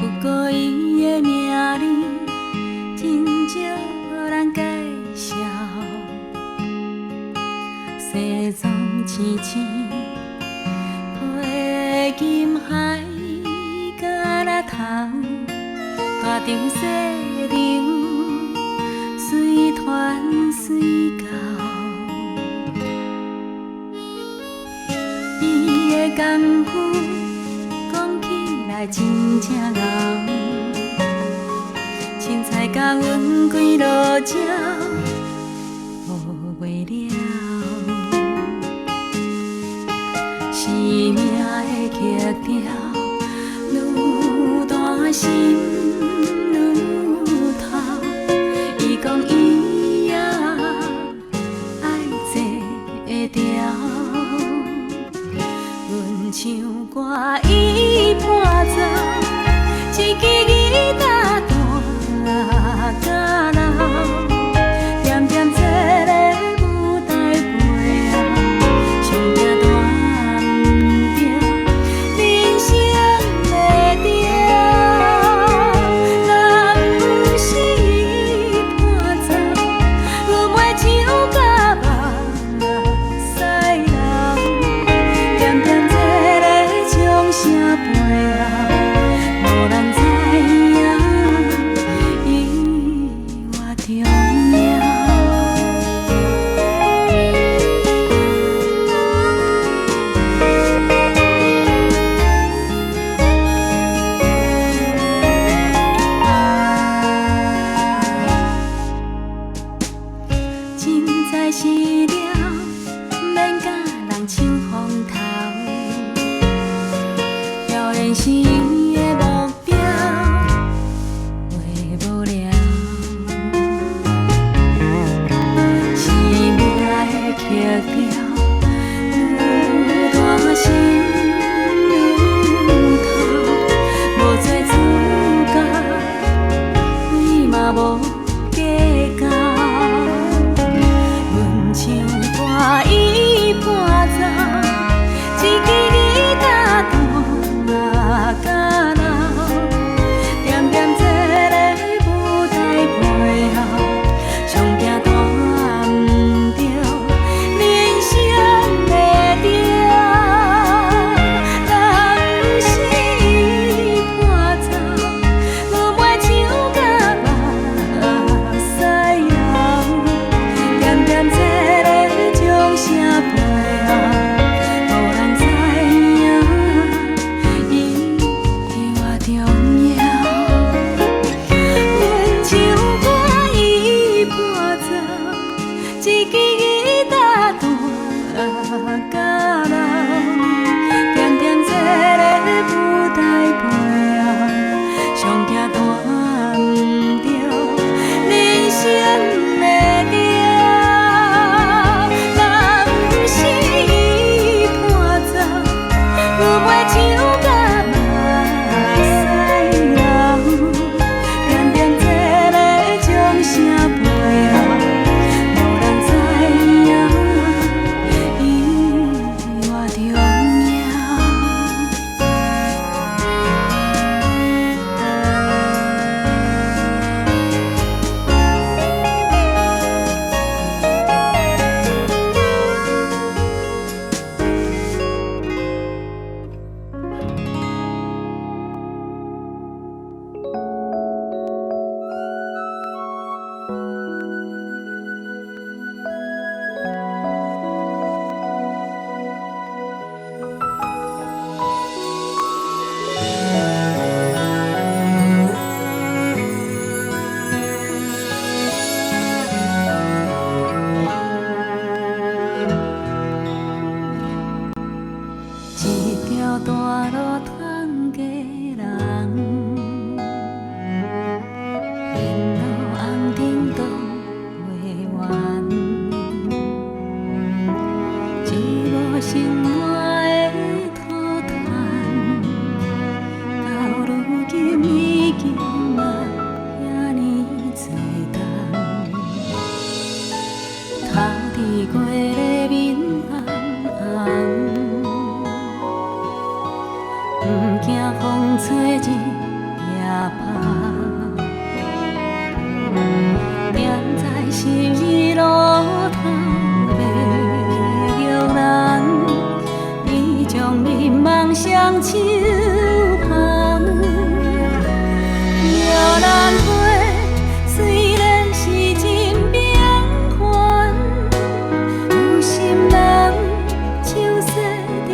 不过伊的名字真少人介绍。西装青青，披金海甲那头，大场小场，随传随到。伊的功夫讲起来真正牛，凊彩甲阮几落鸟学袂了。生命的曲调，愈大心愈透。伊讲伊也爱这条，阮唱歌伊伴奏，一支吉他弹到老，点点坐咧舞台背后，上惊大。他。伫过的面红红，不惊风吹日夜芳。踮在十字路头要叫人，你将眠梦双手捧。摇篮花虽然是真平凡，有心人手洗着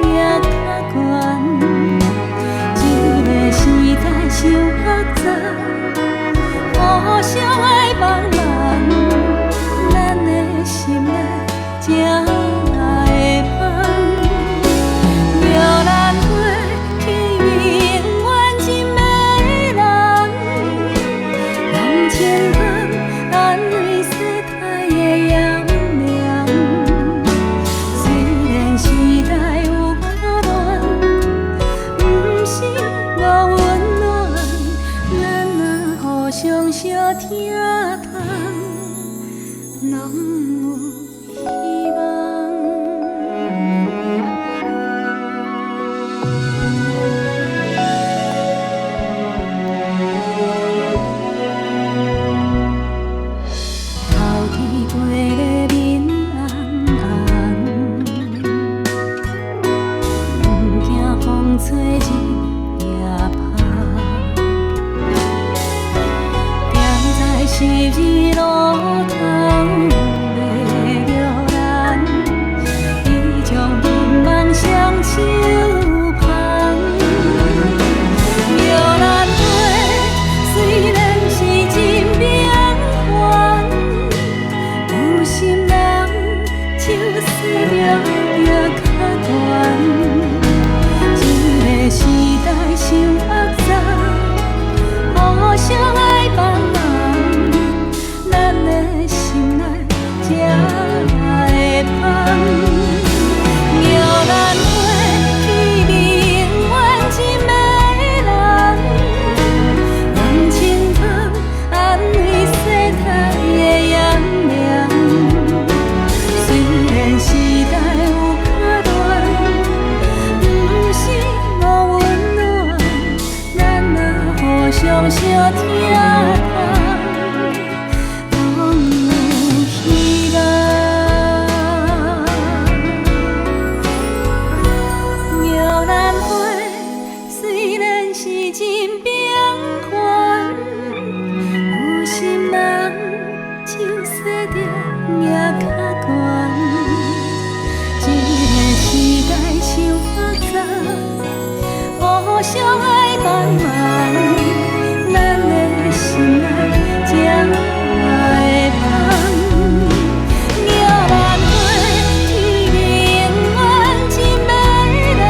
也较悬。这个时代伤复杂。互相爱茫茫，咱的心内才会芳。摇篮花去永远真美人，人千旁安慰世态的炎凉。虽然时代有较乱，不是无温暖，咱若互相相听通，拢有希望。头天过的面红红，不惊风吹日夜芳。十字路头要叫咱，你将眠梦双手捧。摇篮花虽然是真平凡，有心人手洗着也较悬。这个时代伤复杂，互相爱茫茫。咱的心内才会芳。摇篮花去永远真美人，人千旁安慰世态的炎凉。虽然时代有较乱，不是无温暖，咱若互相相听通。互相爱茫茫，咱的心内才会芳。摇篮花去永远真美人，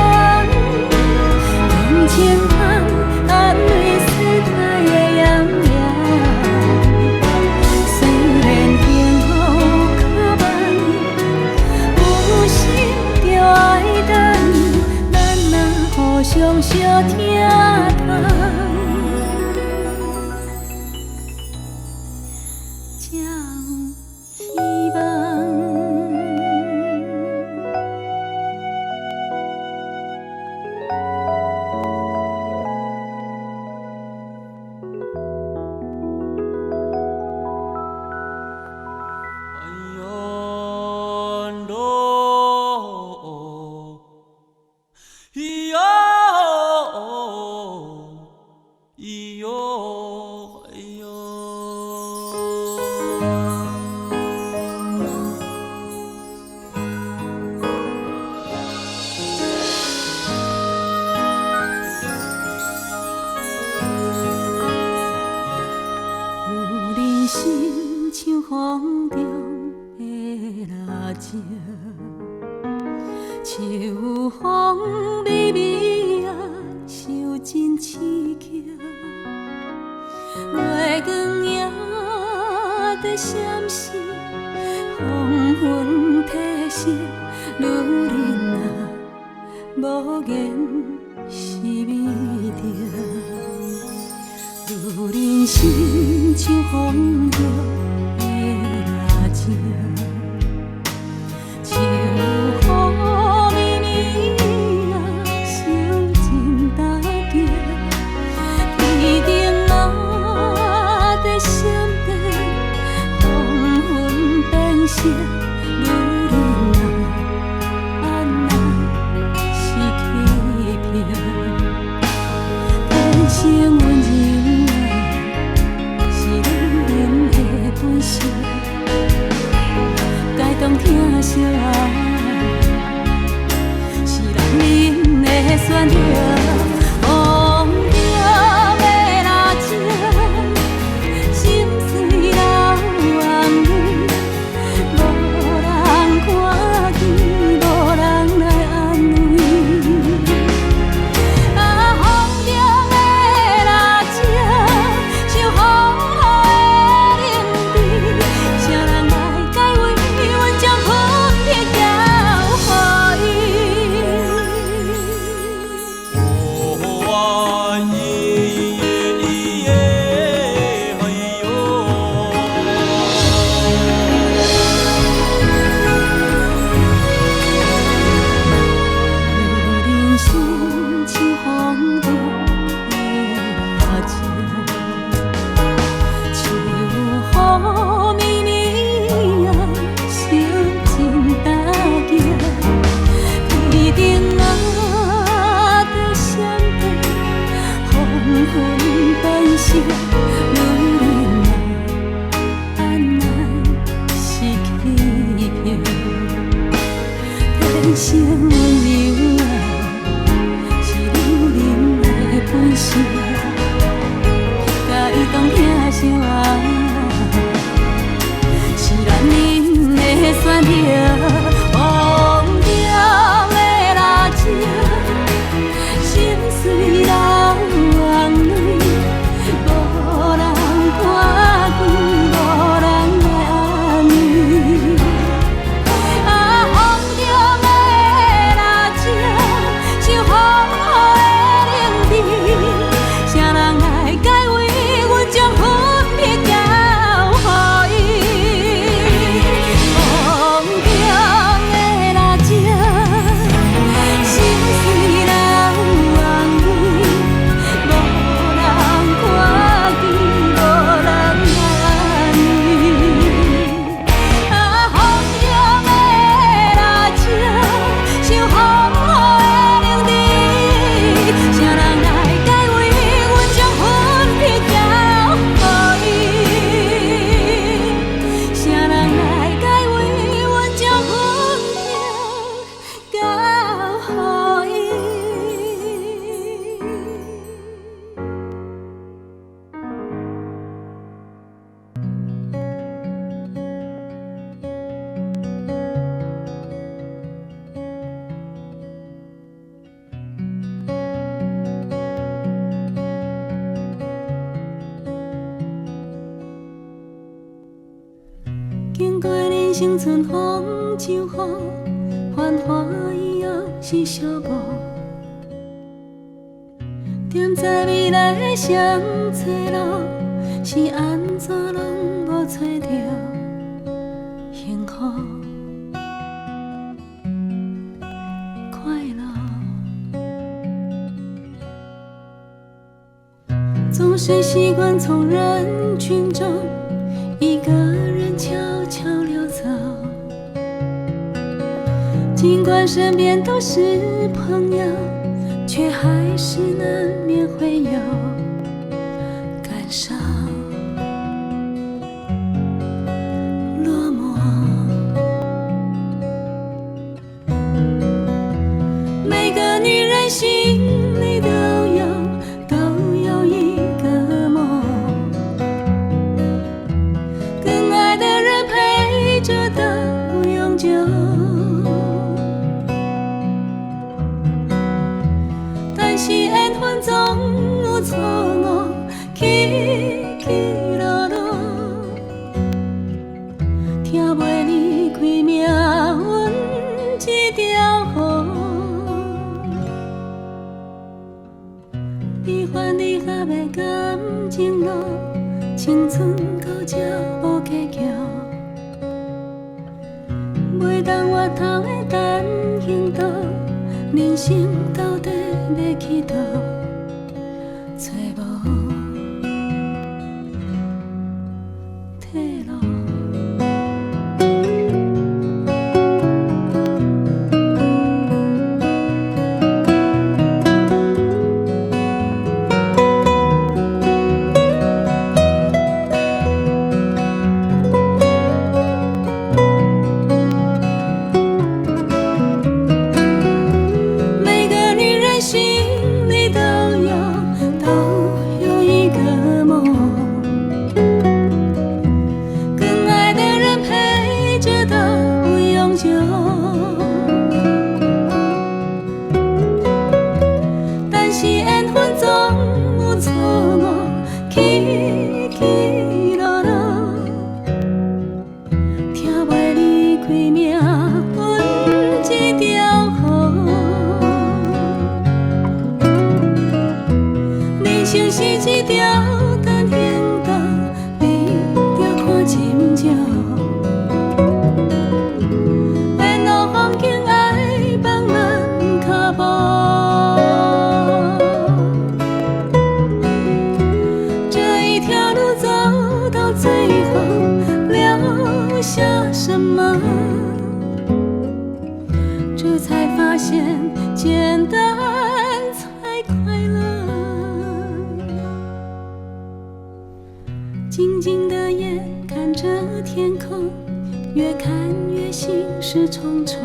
人千旁安慰世态的炎凉。虽然幸福有较慢，有心就爱等，咱若互相相听通，才有希望。心像风中的蜡烛，秋风微微啊，伤真刺激。月光也在闪烁，黄昏褪色，女人啊，无言是美丽。女人心像风中的蜡烛，惜啊，是人恁的选择。风中的蜡烛，心碎流眼泪，无人看见，无人来安慰。啊，风中的蜡烛，像风雨的冷滴，谁人来解围？阮将分别交予伊。人生像风中的蜡烛，秋雨绵绵啊，心真大惊。天顶啊，在闪电，黄昏般射，女人啊，安难是气魄。天生温柔啊，是女人的本性，甲伊同疼惜啊，是咱恁的选择。风中的蜡烛，心碎流眼泪，无人看见，无人来安慰。啊，风中的蜡烛，像风雨的冷滴，谁人来解围？阮将分别交予伊。风中的蜡烛，心碎流眼泪，无人看见，无人来安慰。啊，风中的蜡烛，像风雨的冷滴，谁人来解围？阮将分别交予伊。谁人来解围？阮将分别交予伊。经过人生春风秋雨，繁华以后是小无。踮在未来的双岔路，是安怎拢无找着幸福快乐。总是习惯从人群中一个人悄悄溜走，尽管身边都是朋友，却还是难免会有感伤、落寞。每个女人心里都有一个梦，跟爱的人陪着到永久。但是缘分总有错误，起起落落，听袂离开命运这条河。悲欢离合的感情路，青春到这无结局。袂当回头的单行道，人生到底要去倒？找无退路。重重，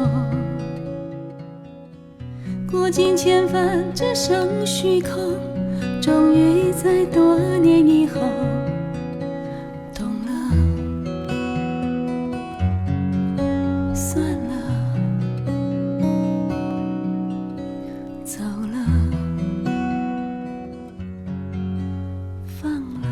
过尽千帆，只剩虚空。终于在多年以后懂了，算了，走了，放了。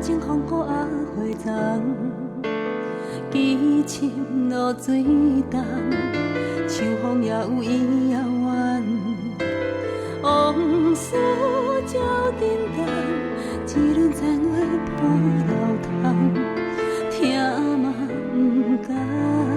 情风雨啊花丛，痴深落水重，秋风也有伊遥远。往事照沉重，一轮残月破楼窗，听嘛不甘忘。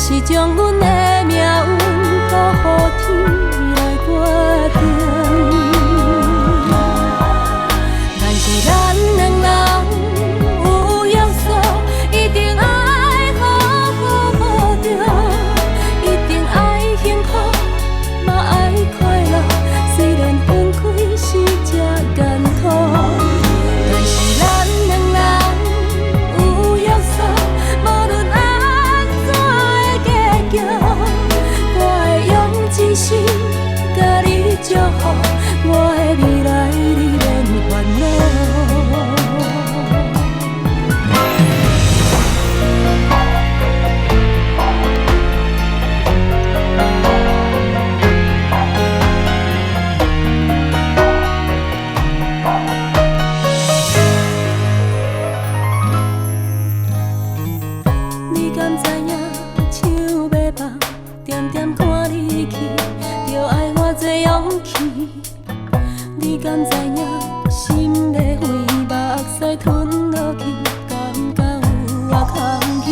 是将阮的命运交予天来决定。但是咱两人有约束，一定爱好好保重，一定爱幸福，嘛爱快乐。虽然分开是这艰苦，但是咱两人有约束，无论安怎的结局，我会用一生甲你祝福，我的未来你免烦恼。你敢知影手要放，点点看你去，着爱偌济勇气。你敢知影心在飞，目屎吞落去，感觉有啊空虚。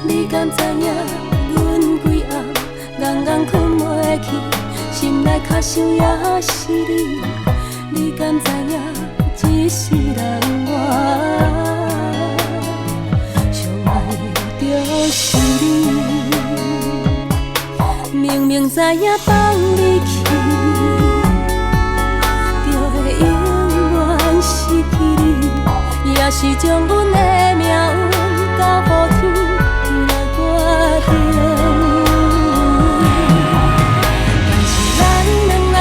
你敢知影阮规暗，硬硬困袂去，心内较想也是你。你敢知影一世人我？就是你，明明知影放你去，就会永远失去你，也是将阮的命运交予天来决定。但是咱两人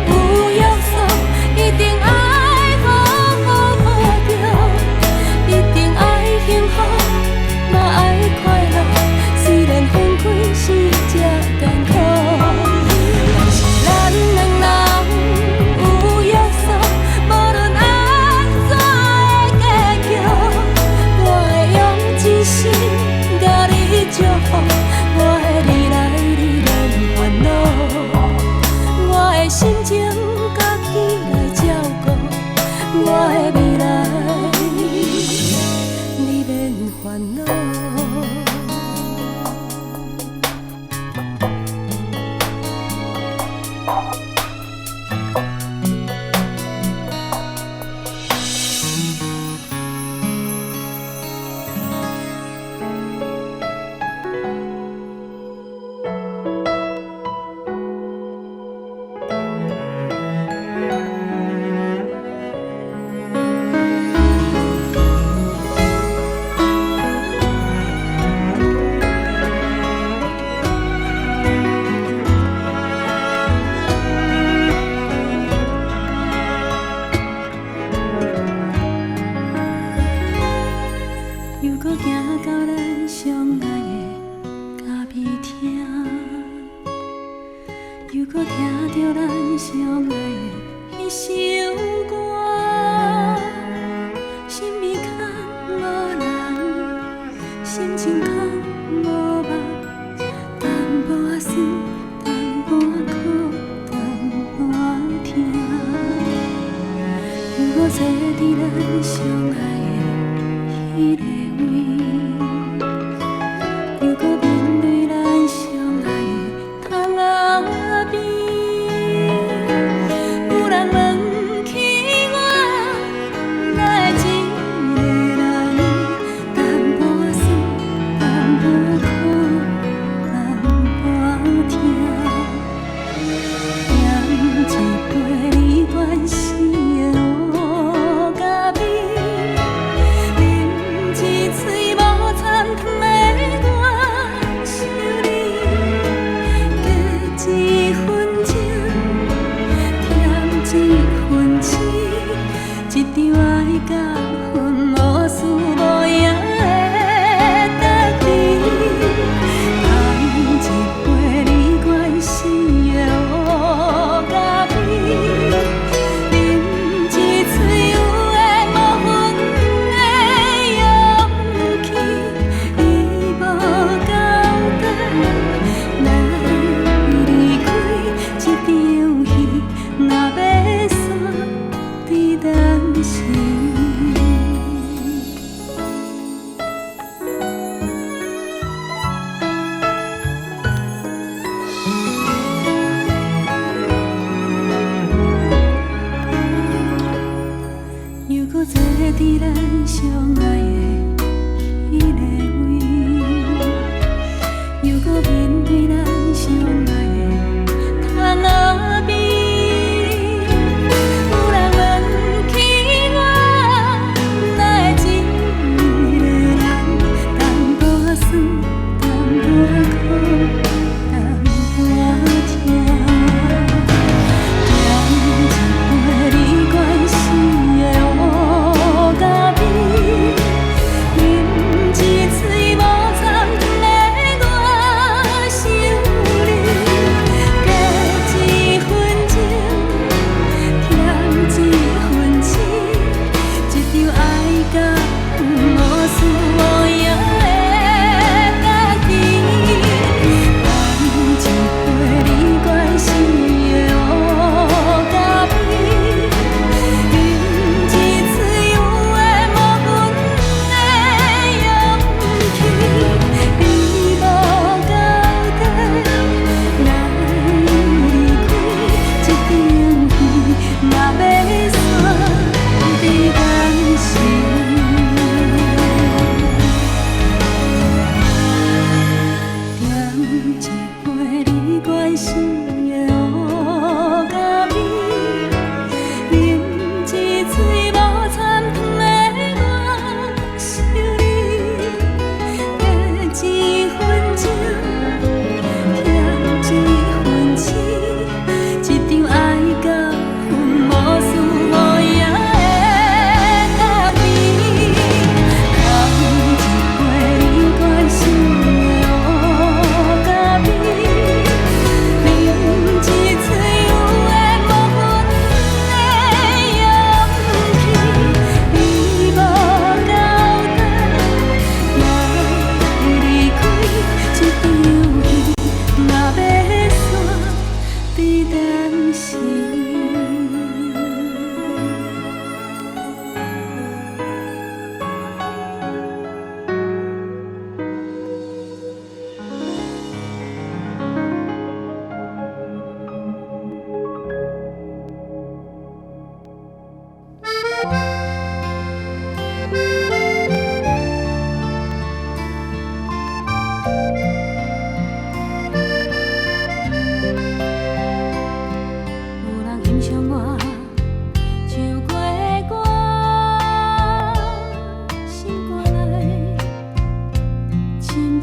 有约束，一定爱好好保重，一定爱幸福。嘛爱快乐，虽然分开是这艰苦，但是咱两人有约束，无论安怎的结局，我会用一生甲你祝福，我的未来你免烦恼，我的心情家己来照顾，我的未来你免烦恼。又搁行到咱相爱的咖啡厅，又搁听着咱相爱的迄首歌，心里较无人，心情较无梦，淡薄仔酸，淡薄仔苦，淡薄仔痛，又搁坐伫咱相爱的迄个。又搁面对咱相爱的窗仔边，有人问起我，哪会一个人，淡薄仔酸，淡薄仔苦，淡薄仔痛，点一杯你关心的乌咖啡。一嘴无掺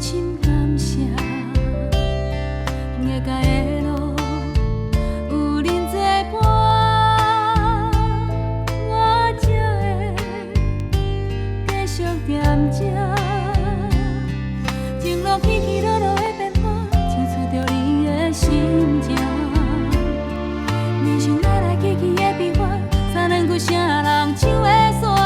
深深感谢，月界的路有恁作伴，我才会继续踮这。情路起起落落的变化，唱出着你的心情。人生来来去去的变化，三两句啥人唱的煞？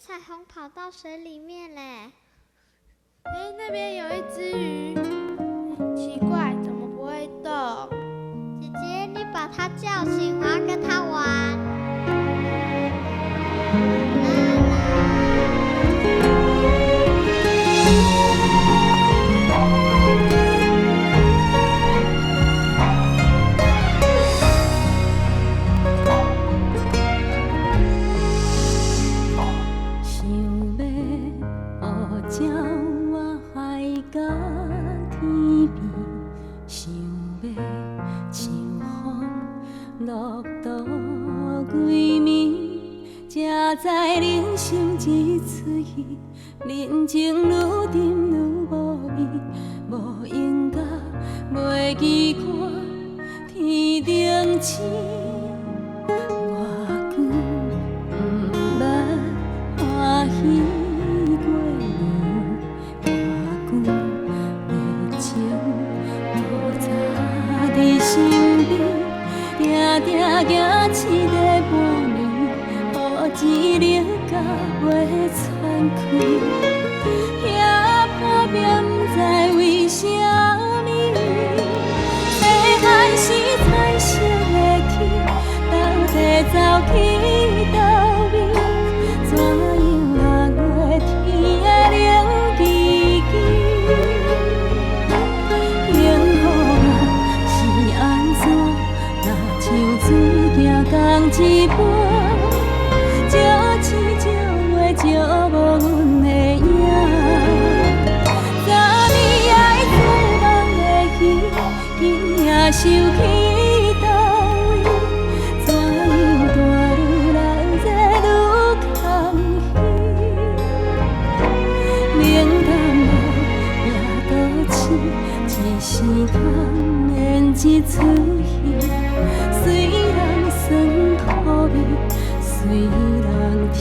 彩虹跑到水里面嘞！哎，那边有一只鱼，奇怪，怎么不会动？姐姐，你把它叫醒，我要跟它玩。在人生一出戏，人情愈沉愈无味，无应甲袂记看天顶星。偌久不捌欢喜过年，偌久热情无早伫身边，定定行一个半暝。钱流甲袂喘气，遐破病不知为啥想去倒位？怎样大愈来热愈空虚？冷淡无也都市，一时通演一出戏，虽人酸苦味，随人甜。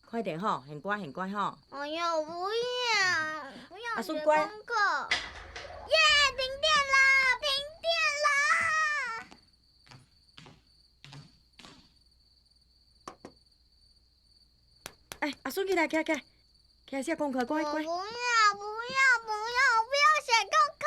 快点吼，很乖很乖吼。哎呦，不要，不要写阿顺乖功课。耶，停电啦，停电啦！哎，阿顺起来，起来，起来，起来写功课，乖乖。我不要，不要，不要，不要写功课。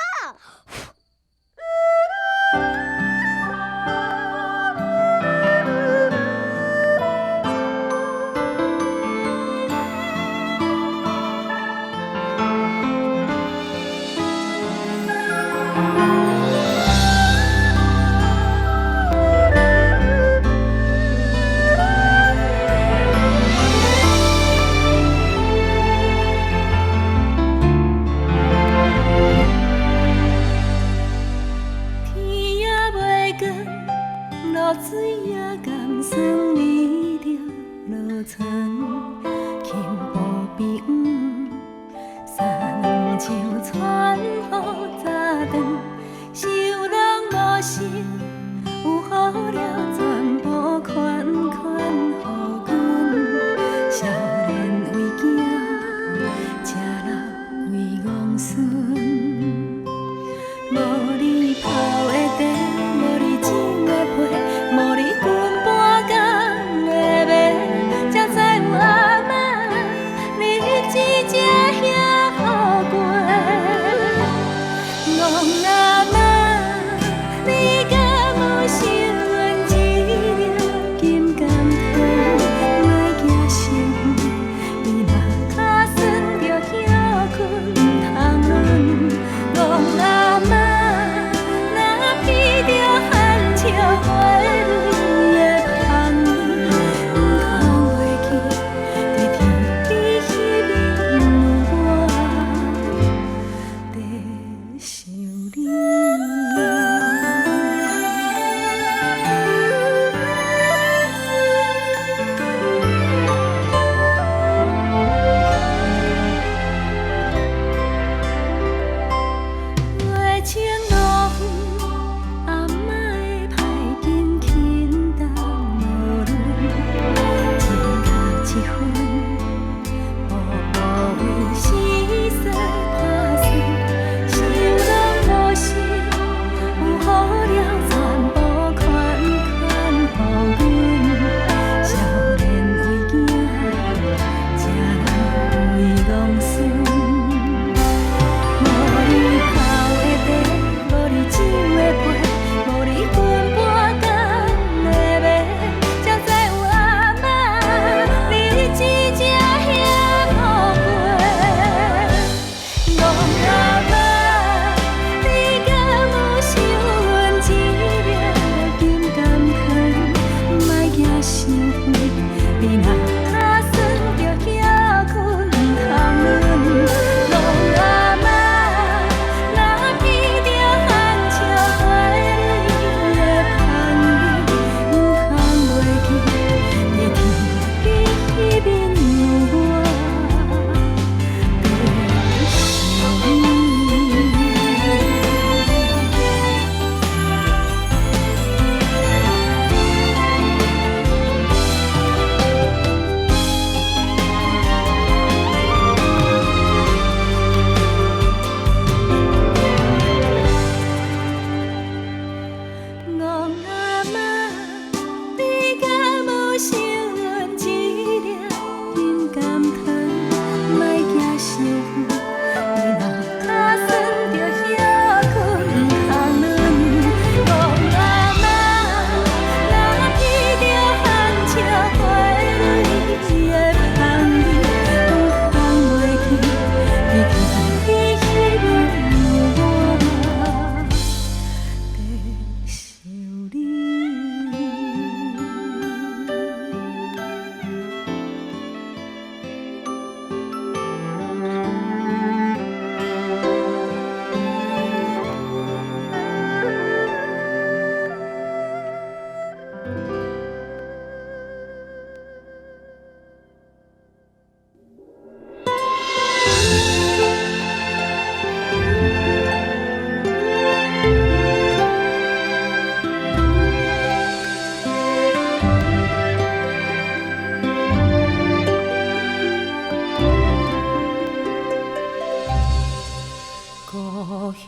乡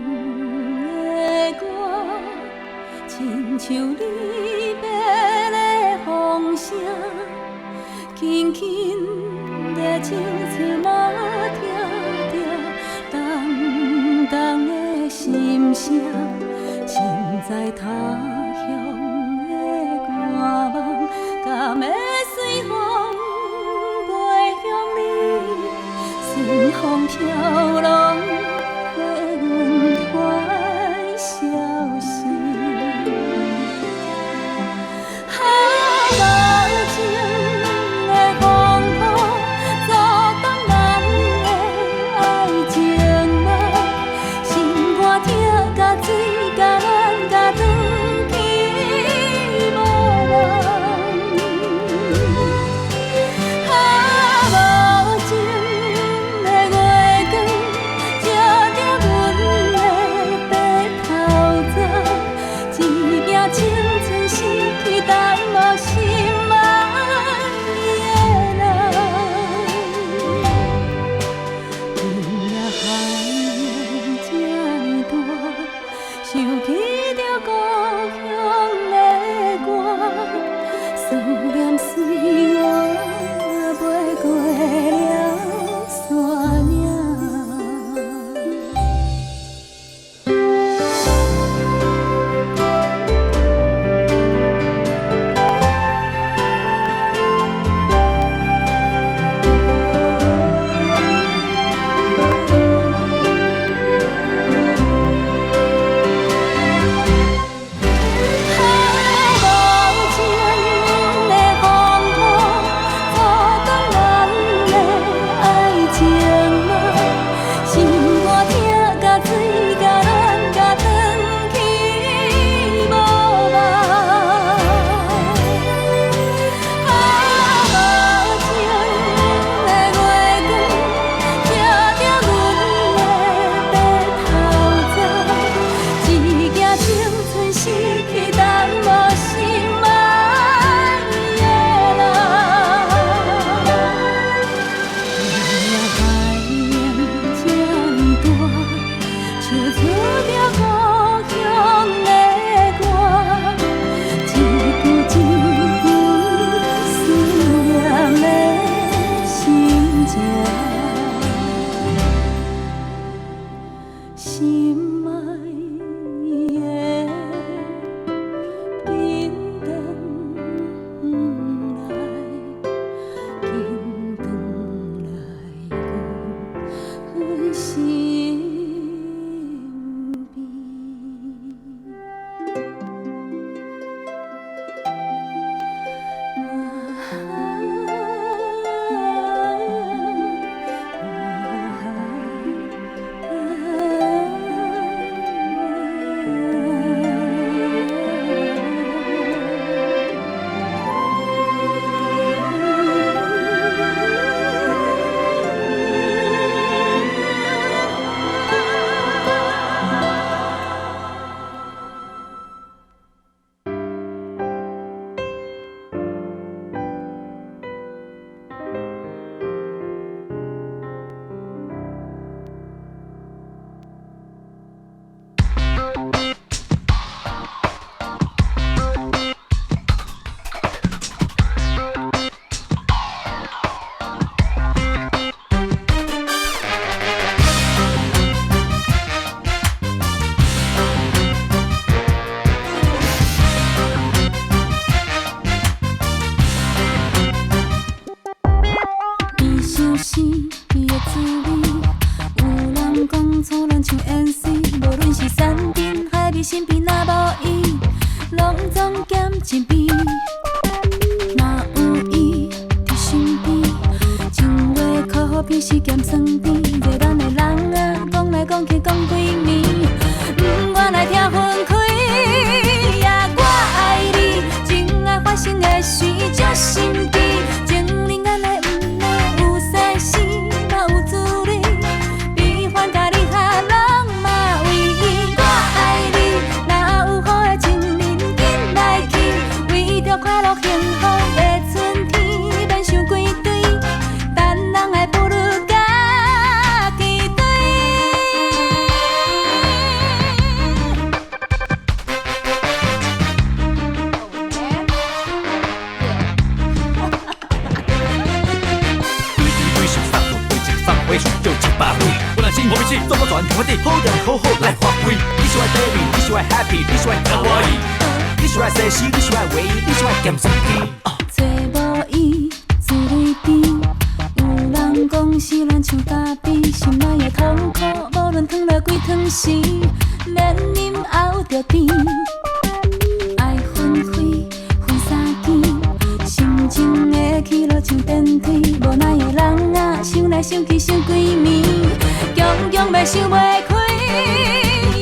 的歌，亲像离别的风声，轻轻的清脆嘛听着，重重的心声，身在他乡的寒梦，敢会随风飞向你？随风飘浪，回阮团消息。好无情的风波，阻挡咱的爱情梦。心肝疼，甲水，甲咱，甲转去无望。好无情的月光，照着阮的白头鬃，一件青春逝去，但无心爱的人。天涯海角这呢大，想起着故乡的歌，思念随我飞过了山岭。全团队好人好好来发挥。你是我 baby， 你是我 happy， 你是我卡哇伊，你是我西施，你是我唯一，你是我咸酸甜。做无意，自泪甜。有人讲是咱像咖啡，心内的痛苦，无论烫了几汤时，连饮后着甜。爱分开，分三天，心情的起落像电梯，无奈的人啊，想来想去想几暝，强强要想袂开。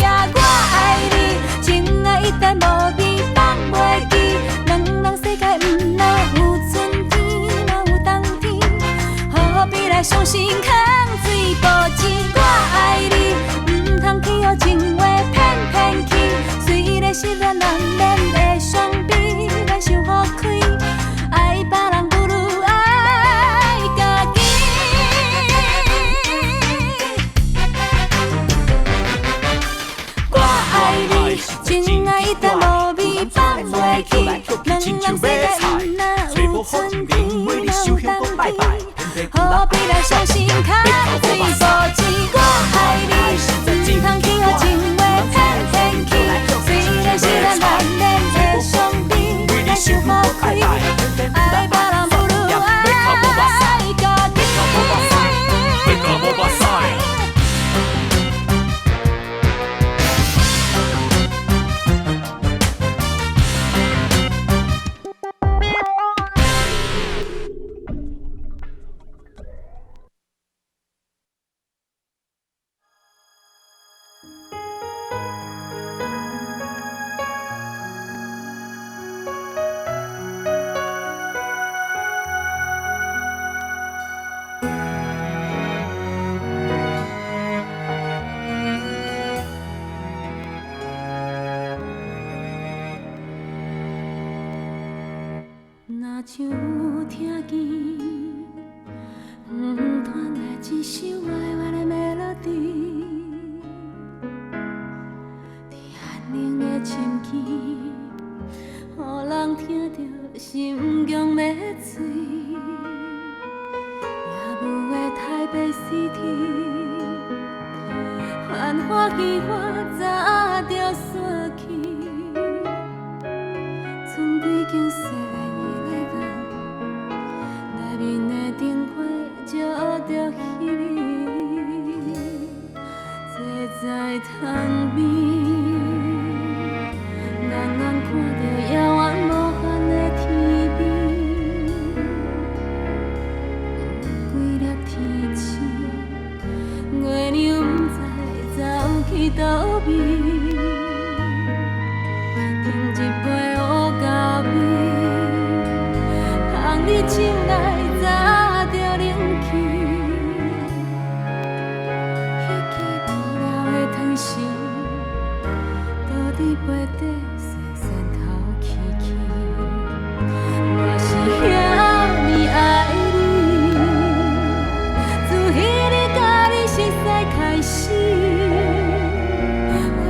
呀，我爱你，情爱一旦无味，放袂记，两人世界毋若有春天，若有冬天，何必来伤心空水无钱？我爱你，毋通去予情话骗骗去，虽然失恋难免会伤悲，咱想好开，爱别人不如爱家己。我爱你，情爱一旦无味放袂记，两人世界毋若有春天，若有冬天，何必来伤心空水无钱？我爱你，毋通去予情话骗骗去，虽然失恋难免会伤悲，咱想好开，爱别人不如爱家己。若像有听见，传来一首歪歪的 melody， 在安宁的深更，予人听着心强要碎，也无话太白思甜，欢欢喜欢早着散去，剩几间细内面的灯火照着彼，坐在窗边，人人看着遥远无限的天边，有几粒天星，月亮不知走去倒边，饮一杯乌咖啡，放你手内。早着冷去，彼支无聊的汤匙，倒伫杯底细细头起起。我是遐尼爱你，自迄日甲你熟识开始，为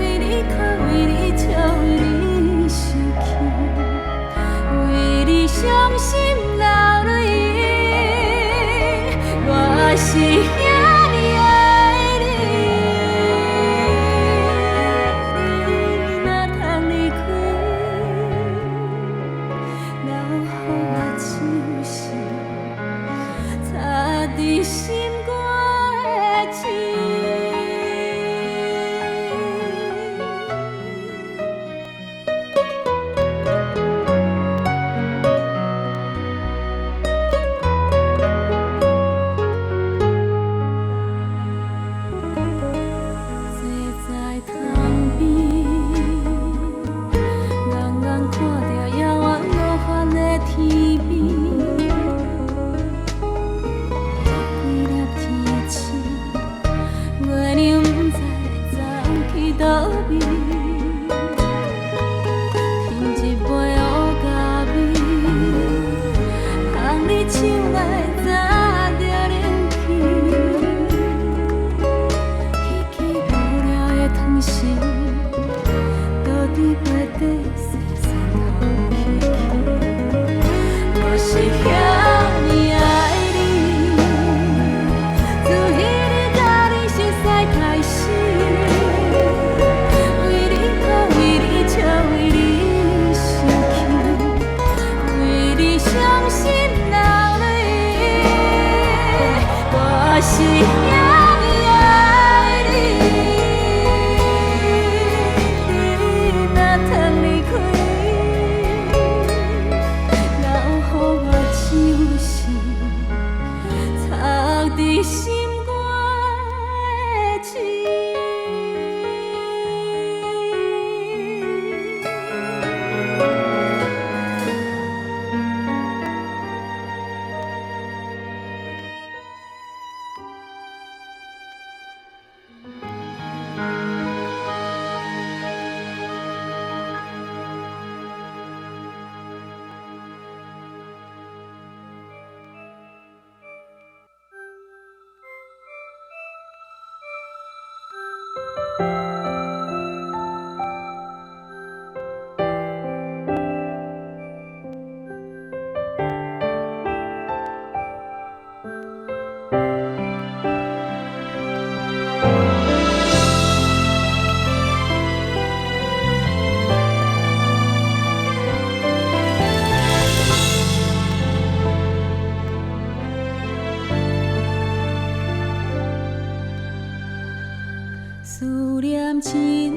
思念亲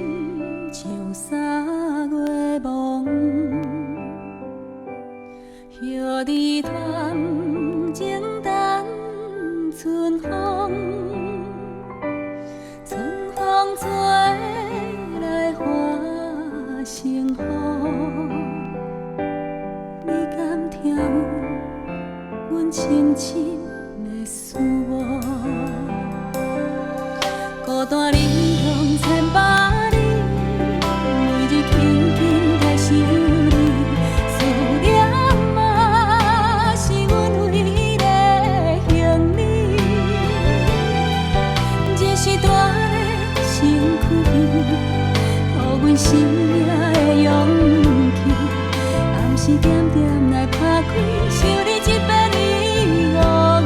像三月梦，叶儿团情等春风，春风吹来花成雨，你敢听有阮深深的思慕？孤单人向千百里，每日轻轻在想你，思念嘛是阮唯一的行李。这时大个身躯边，予阮生命的勇气，暗时点点来打开，想你一遍已误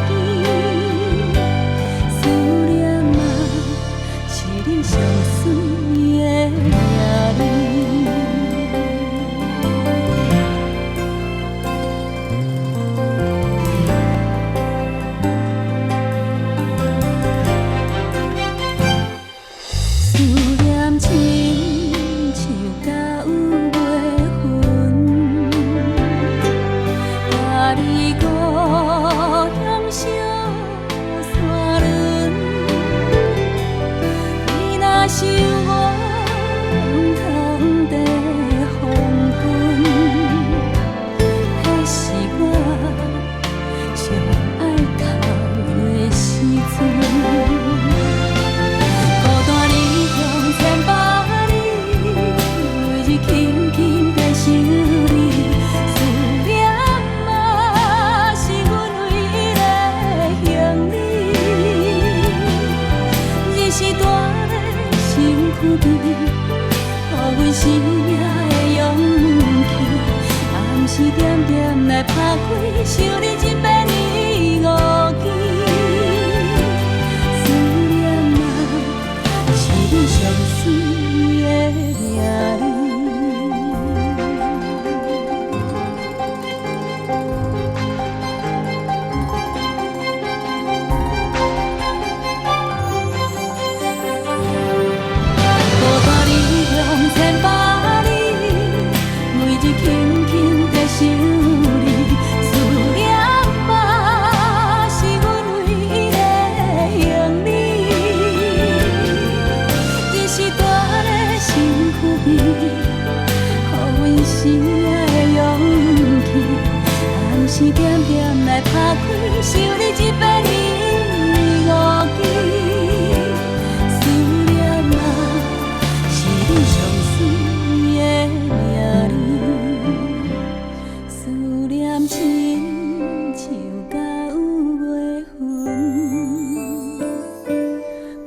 记。思念嘛，是你上水的名字。思念亲像到月份，甲你故乡小山仑。你若是我不通的黄昏，迄是我上爱哭的时阵。孤单离乡千百里，每日轻轻在想你，思念嘛是阮唯一的行李。日是大个身躯边，予阮生命的勇气，暗时点点来打开，想你一遍已误记。思念嘛，是你上水的名字。孤单离乡千百里，每日轻轻在想你，思念嘛是阮唯一的行李。日是大个身躯边，予阮生命的勇气，暗时点点来打开，想你一遍已误记。思念嘛，是你上水的名字。思念亲像到月份，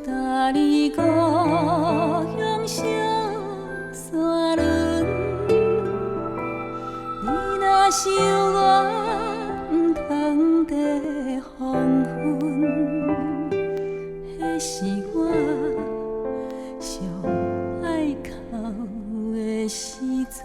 搭你故乡小山仑。你若是我不通的黄昏，迄是我上爱哭的时阵。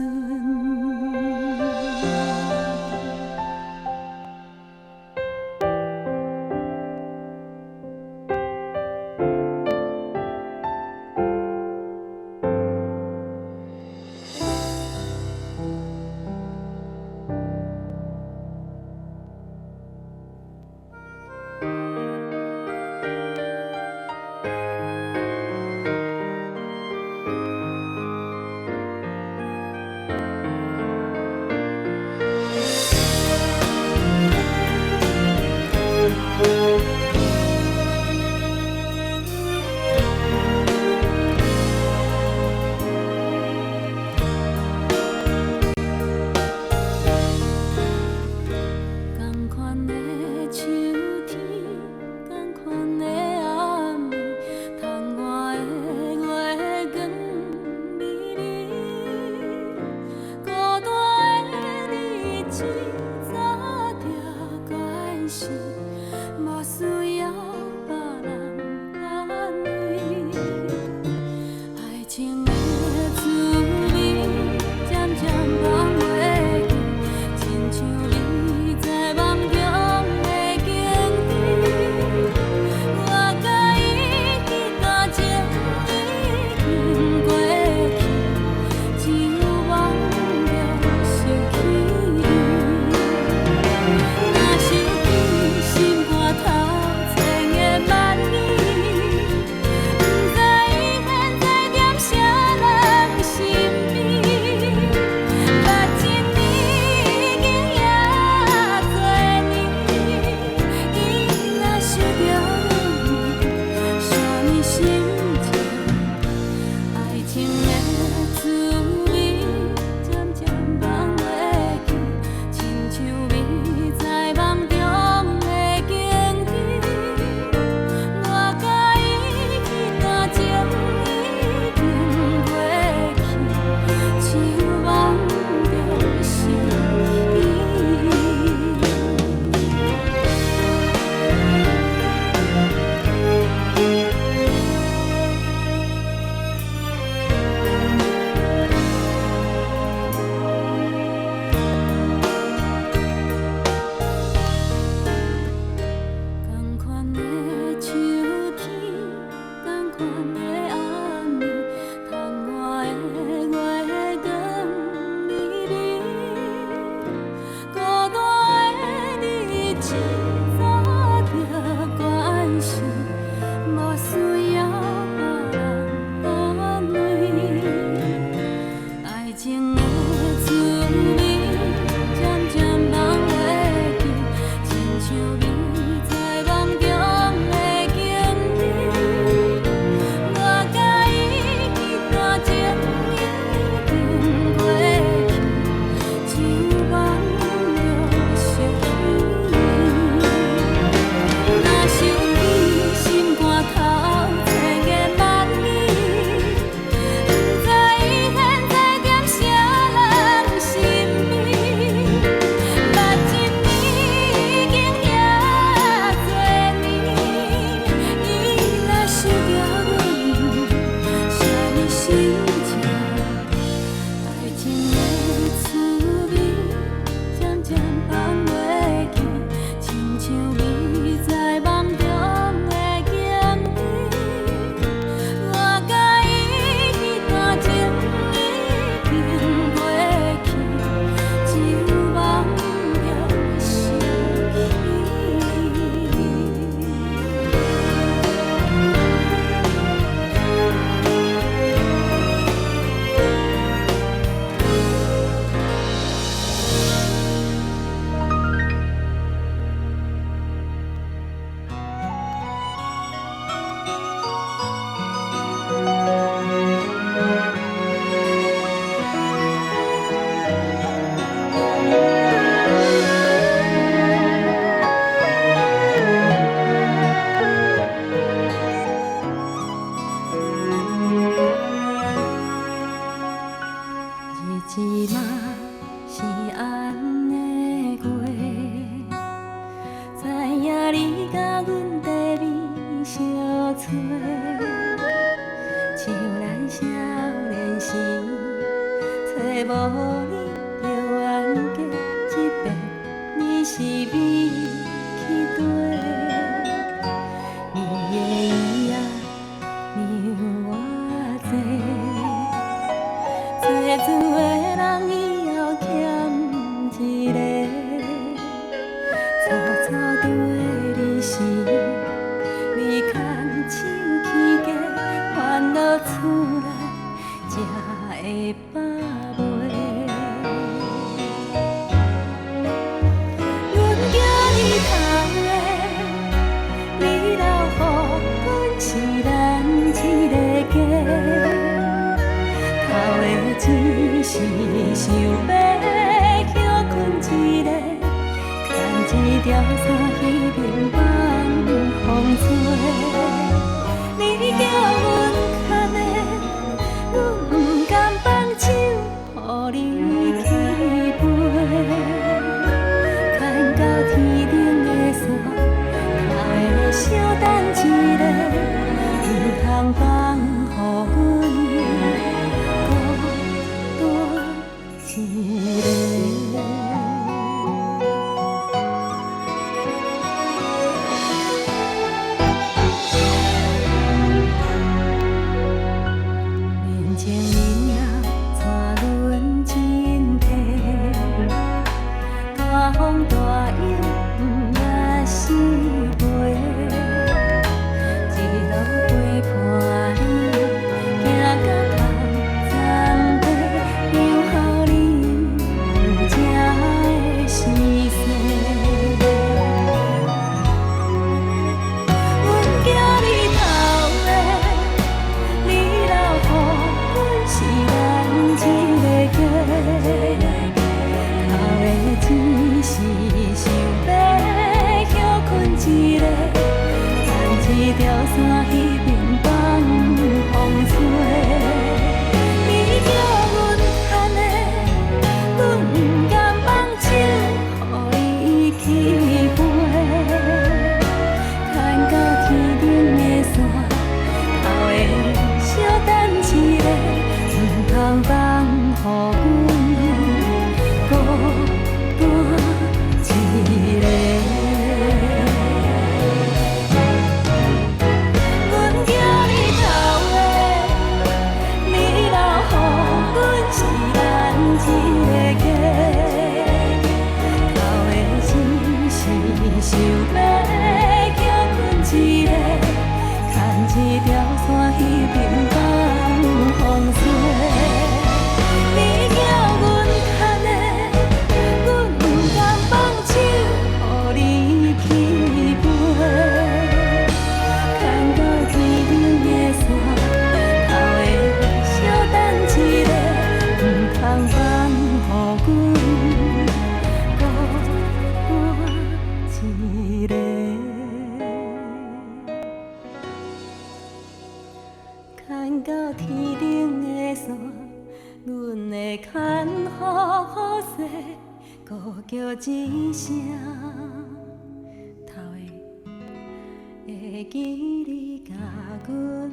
孤牵到天顶的线，阮会牵好好势，孤叫一声，头的会记你甲阮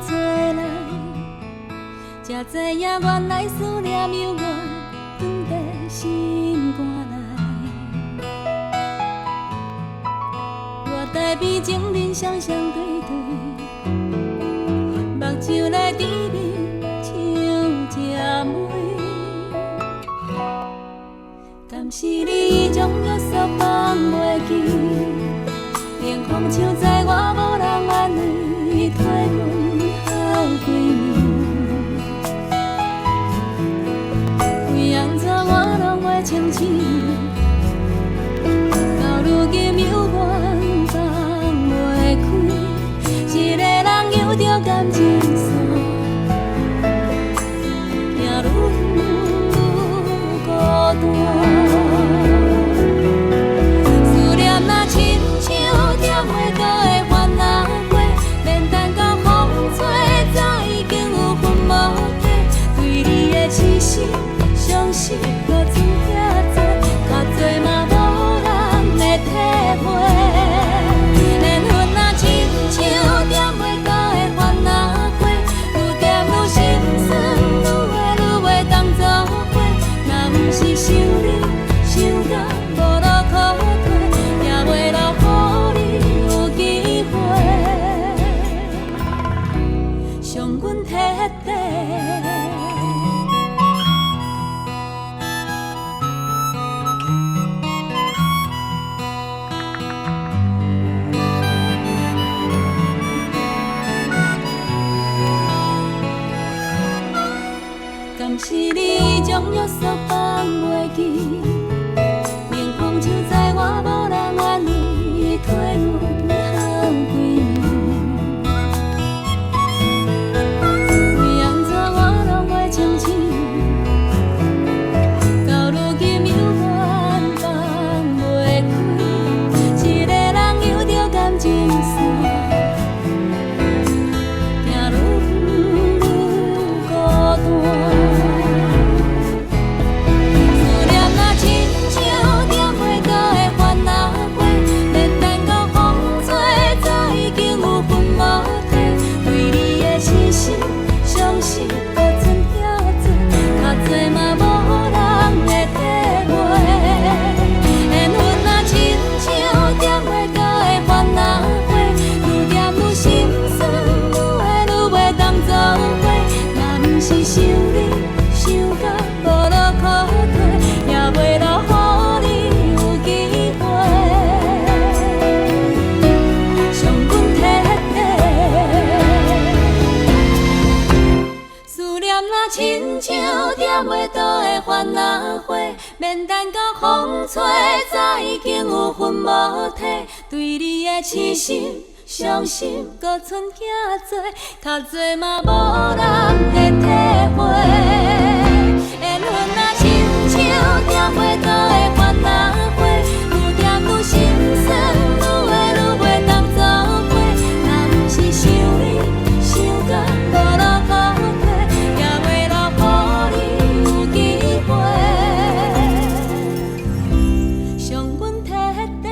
牵连。才知影原来思念犹原藏在心肝内。我台边情人双双对对，目睭来甜蜜像吃梅。敢是你将约束放袂记，冷风唱在我无人安慰，替阮好闺蜜。清醒，到如今犹原放袂开，一个人游着感情线，行愈孤单。思念若亲像点袂到的番仔花，免等到风吹，早已经有魂无体。对你的痴心相思，搁存。多嘛无人会体会，缘分若亲像点袂到的番仔花，愈点愈心酸，愈画愈袂当作伙。若不是想你想到无路可退，也袂留予你有机会伤阮彻底。是你将约束放袂记，冷风唱在我无人安慰，替阮好闺蜜。为安怎我拢会清醒，到如今犹原放袂开，一个人游着感情线，行愈孤单。是想你想到无路可退，也袂留予你有机会伤阮彻底。思念若亲像点袂到的番仔花，免等到风吹，早已经有魂无体。对你的痴心伤心，搁剩遐多，较多嘛无人会体会。缘分若亲像点袂到的番仔花，愈点愈心酸，愈画愈袂当作伙。若不是想你想到无路可退，也袂留予你有机会伤阮彻底。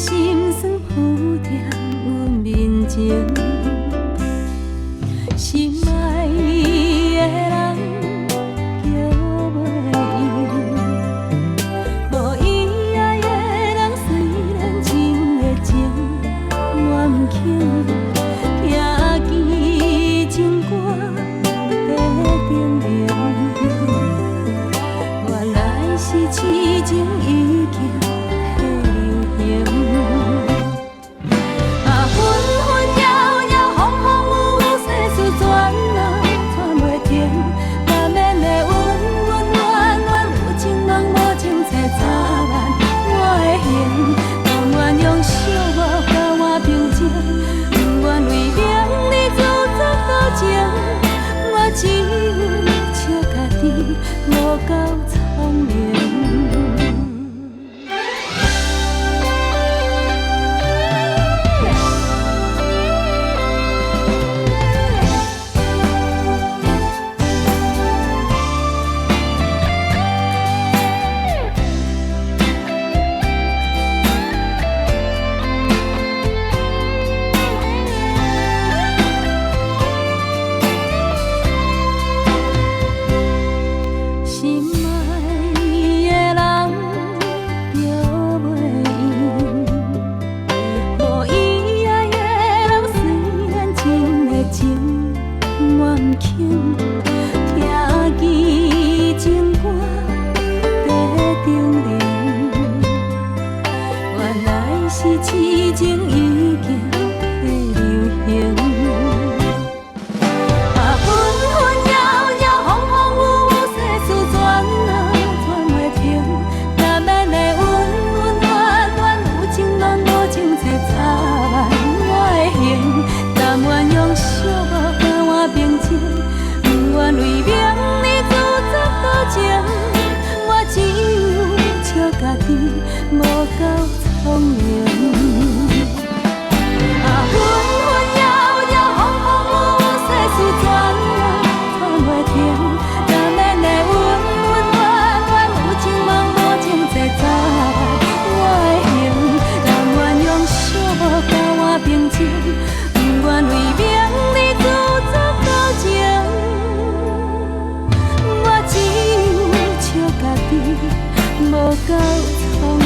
心酸浮在阮面前，心爱的人叫袂赢，无伊爱的人虽然真热情，我毋肯听见情歌在叮咛，原来是痴情已经。只有笑家己无够聪明。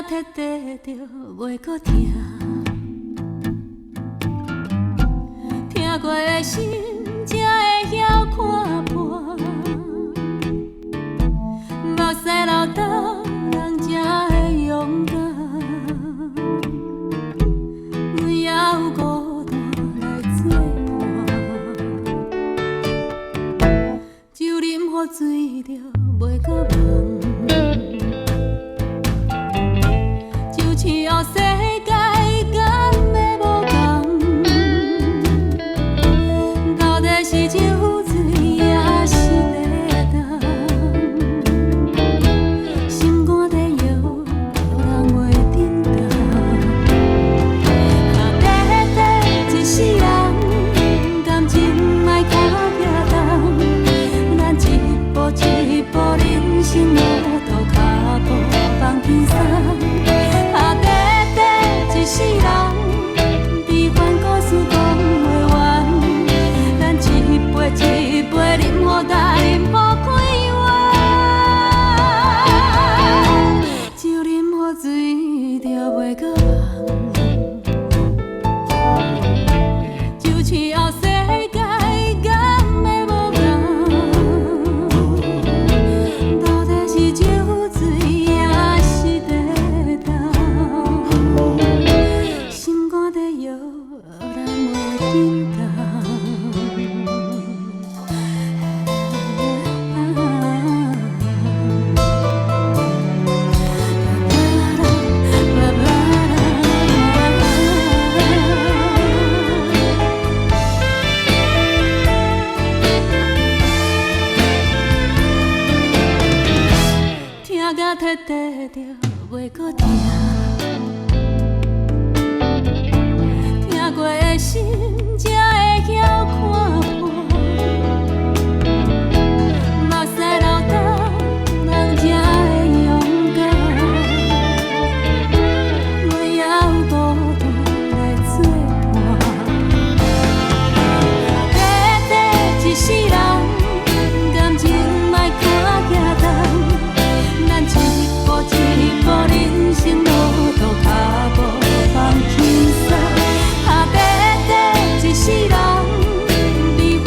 摕摕着袂搁听，听过的心才会晓看破，目屎流干人才会勇敢，阮也有孤单来作伴，酒啉予醉着袂搁忘。世界敢会无同？到底是酒醉也甲摕摕着袂搁疼，听过的心才会晓看破，目屎流干，人才会勇敢，袂晓孤单来作伴，短短一世人。感情莫卡举重，咱一步一步人生路途，脚步放轻松。短短一世人，悲欢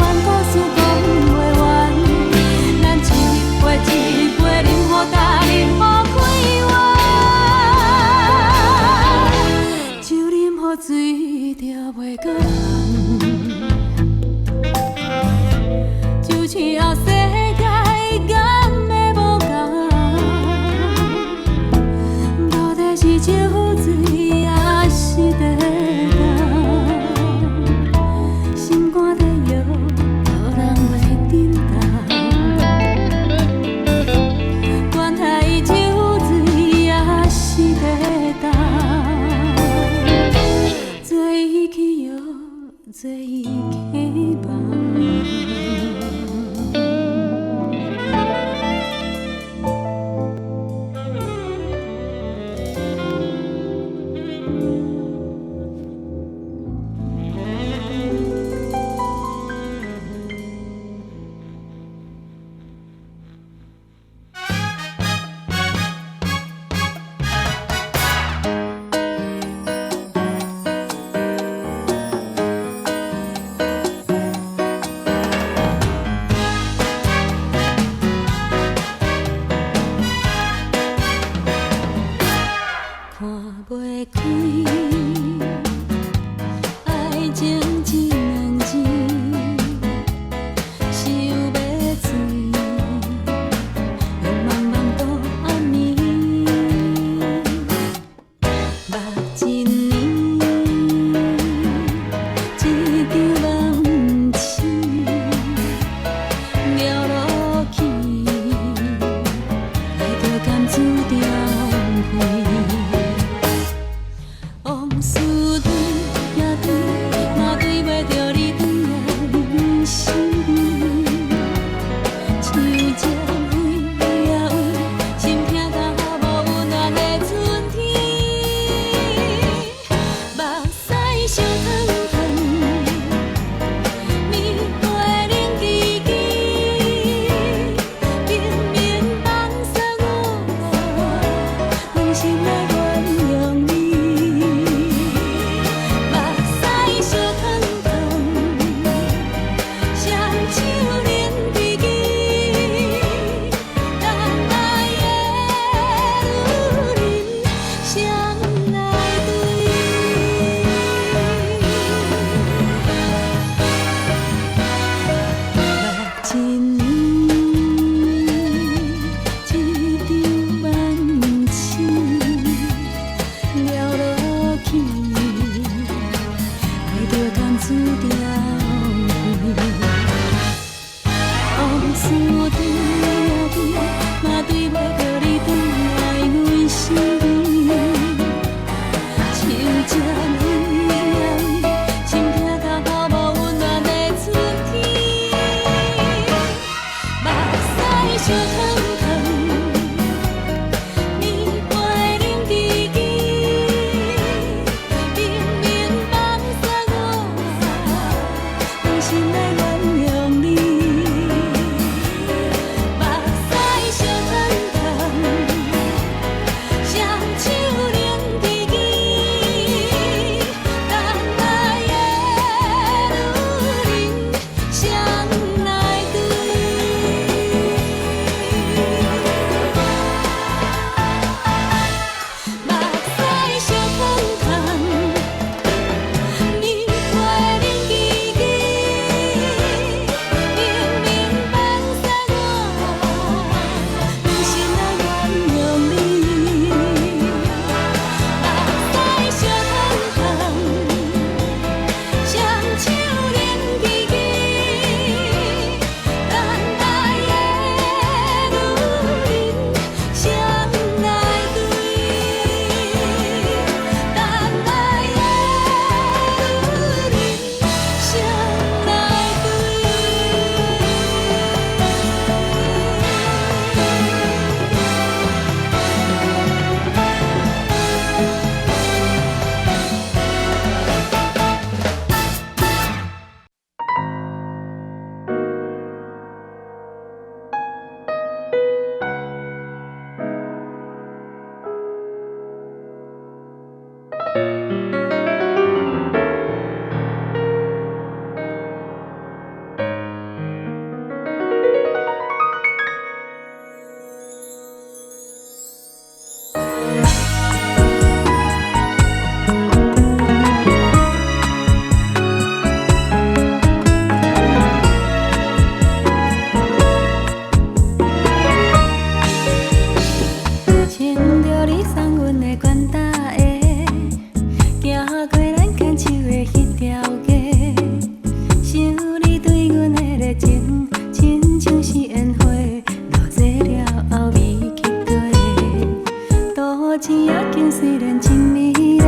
市夜景虽然真美丽，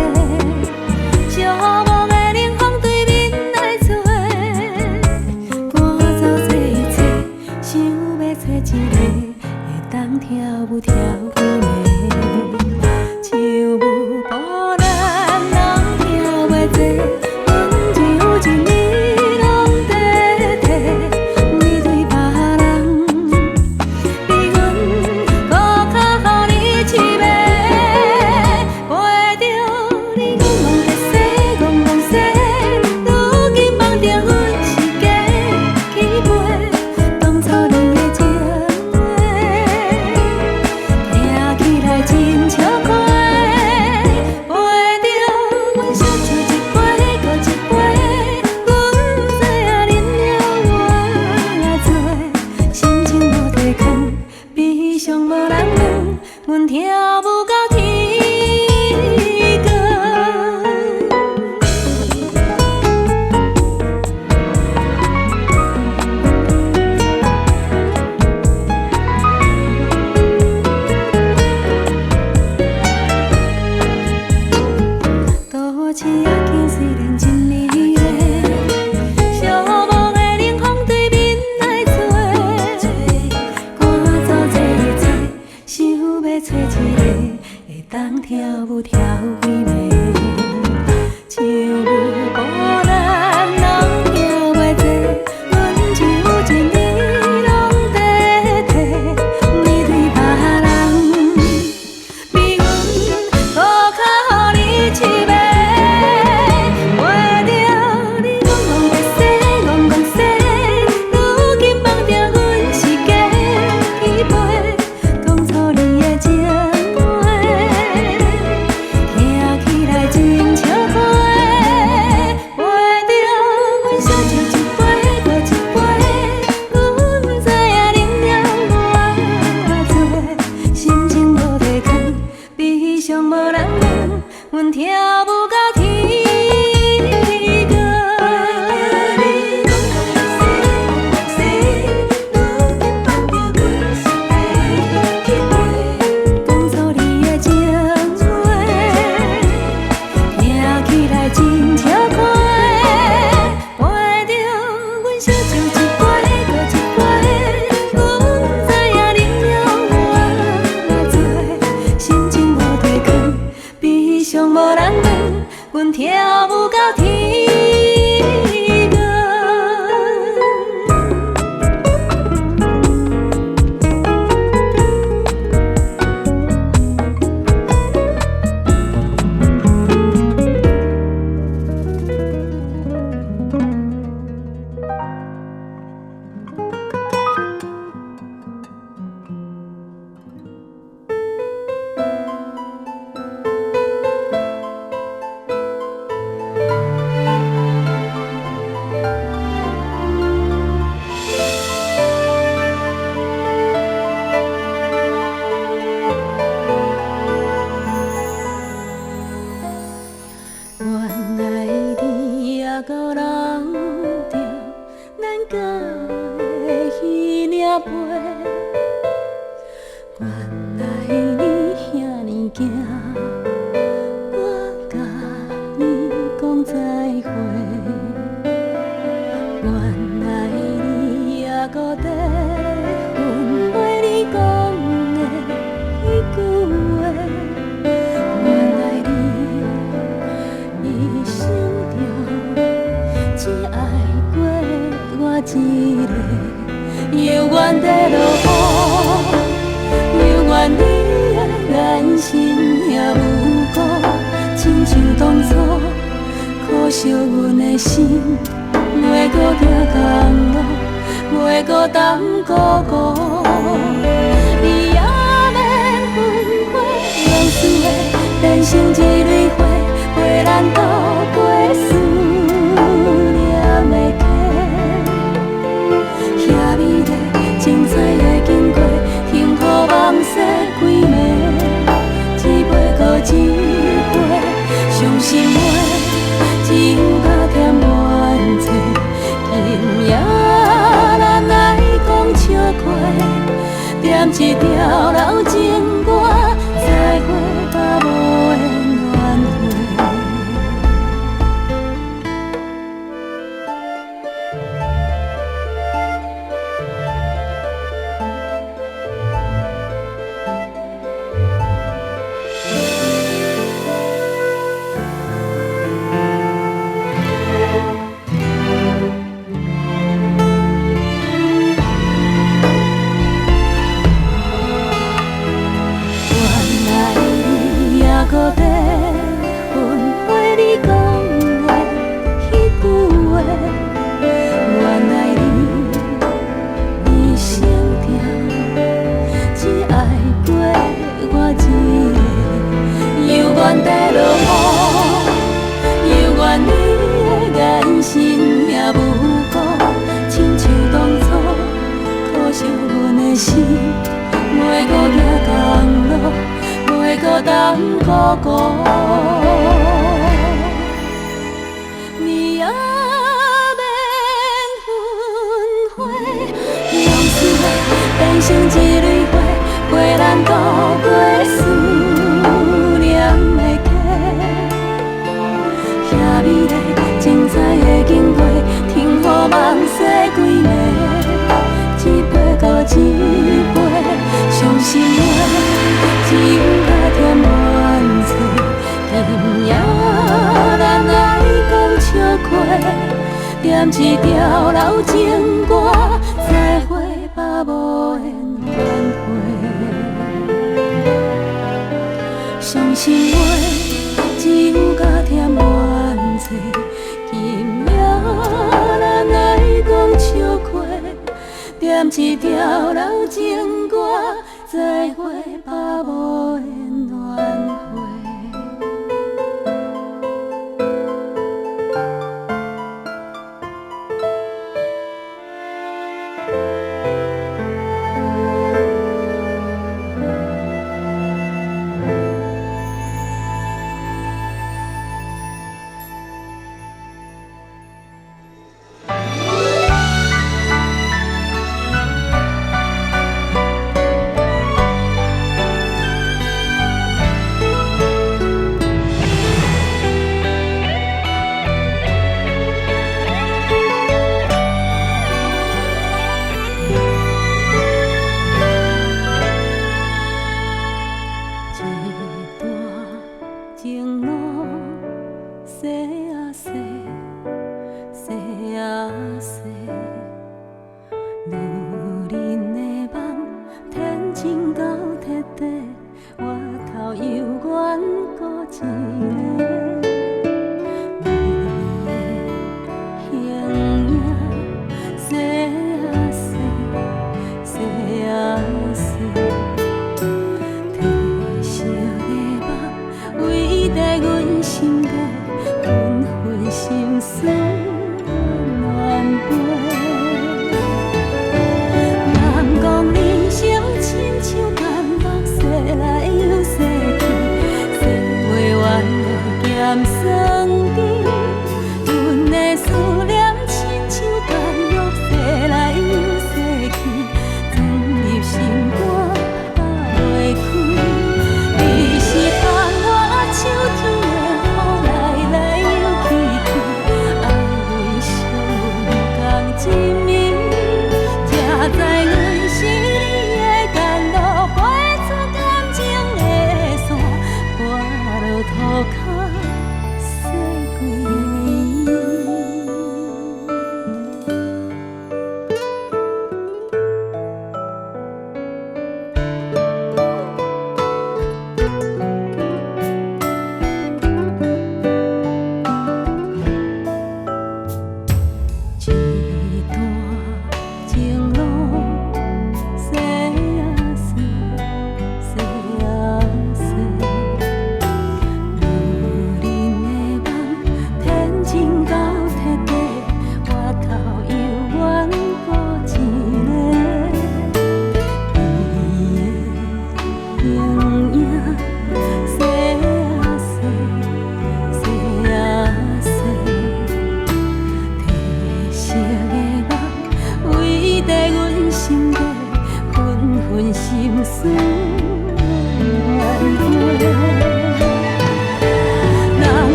寂寞的冷风对面来吹，赶走这一切，想要找一个会当跳舞跳几暝，唱舞无咱人跳袂多，阮只有一年拢短短，你对别人比阮搁较互你痴迷，陪着你戆戆地西，戆戆西，如今梦着阮是假起飞，当初你的情话，听起来真笑快，陪着阮小酒一杯搁一杯，阮知影啉了偌多，心情无地藏，悲伤无人问，阮跳舞到天光。都市夜景虽然真美丽，寂寞的冷风对面来吹，赶走这一切，想要找一个会当跳舞跳几暝，唱舞无咱人跳袂多，阮只有一年拢短短，你对别人比阮搁较互你痴迷，陪着你戆戆地西，戆戆西，如今梦着阮是假起飞，当初你的情话，听起来真笑快，陪着阮小酒一杯搁一杯，阮知影啉了偌多，心情无地藏，悲伤无人问，阮跳舞到天光。当初你的情话，听起来真笑快，陪着阮小酒一杯搁一杯，阮知影啉了偌多，心情无地藏，悲伤无人问，阮跳舞到天光。原来你也搁留着咱家的彼领杯，原来你遐尼惊，我甲你讲再会，原来你也搁在阮陪你讲的迄句话，原来你一生中只爱过我一个，犹原在落雨，犹原你的眼神也无辜，亲像当初可惜阮的心，袂搁行同路，袂搁当孤孤。你也免分花，往事的变成一蕊花，陪咱渡过思念的溪。遐美丽精彩的经过，幸福梦逝几暝，一杯搁一杯，伤心话只有较添怨嗟。今夜咱来讲笑话，点一条老情歌，再会吧。搁要焚火你讲的迄句话，原来你心中只爱陪我一个，犹原在落雨，犹原你的眼神也无辜，亲像当初可惜阮的心，袂搁行同路，袂搁当孤孤。你也免焚火，用思念变成一蕊花，陪咱度过思念的溪。遐美丽精彩的经过，天雨梦醒几暝，一杯搁一杯，伤心话只有甲添怨嗟。今夜咱爱讲笑话，念一条老情歌，再会把无缘挽回。伤心话只有甲添怨嗟，今夜咱爱讲笑话，念一条老情歌，再会把无缘挽回。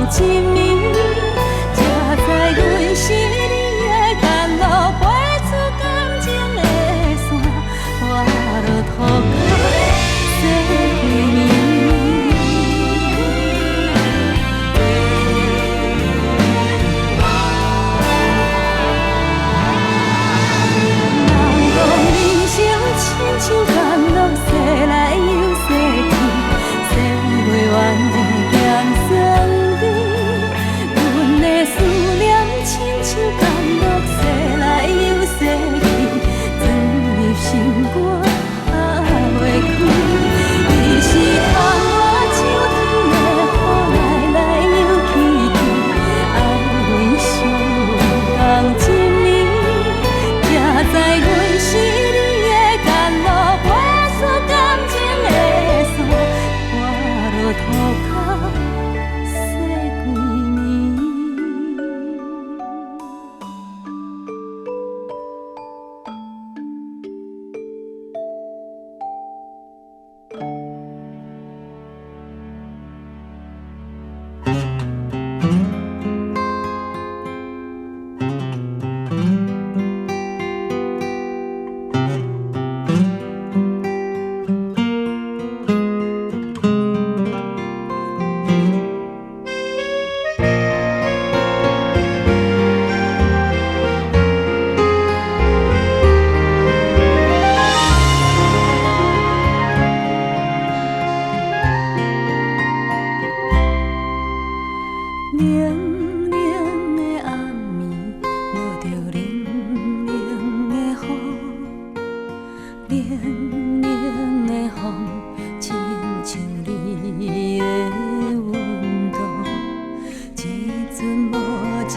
一暝。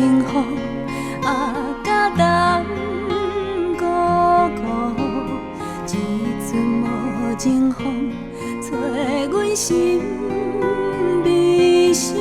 情雨，啊，甲淡孤孤，一阵无情风，吹阮心悲伤。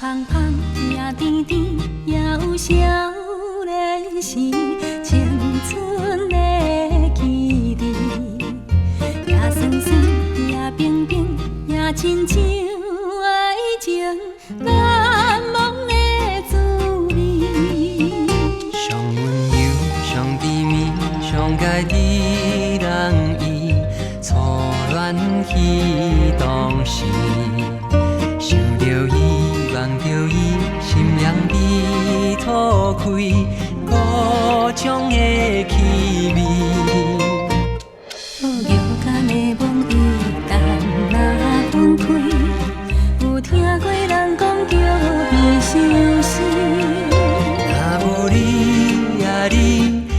香香也甜甜，也有少年时青春的记忆，也酸酸，也冰冰，也亲像爱情难忘的滋味。上温柔，上甜蜜，上该的人意，初恋彼当时。 想着伊，望着伊，心凉被吐开，故乡的气味。好勇敢的梦一旦若分开，有听过人讲着变相思。若无你呀你，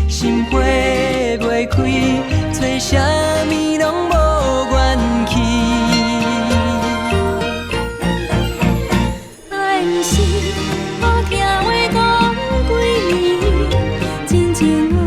心花袂开，找啥物拢无元气。 好听话讲几年，真情话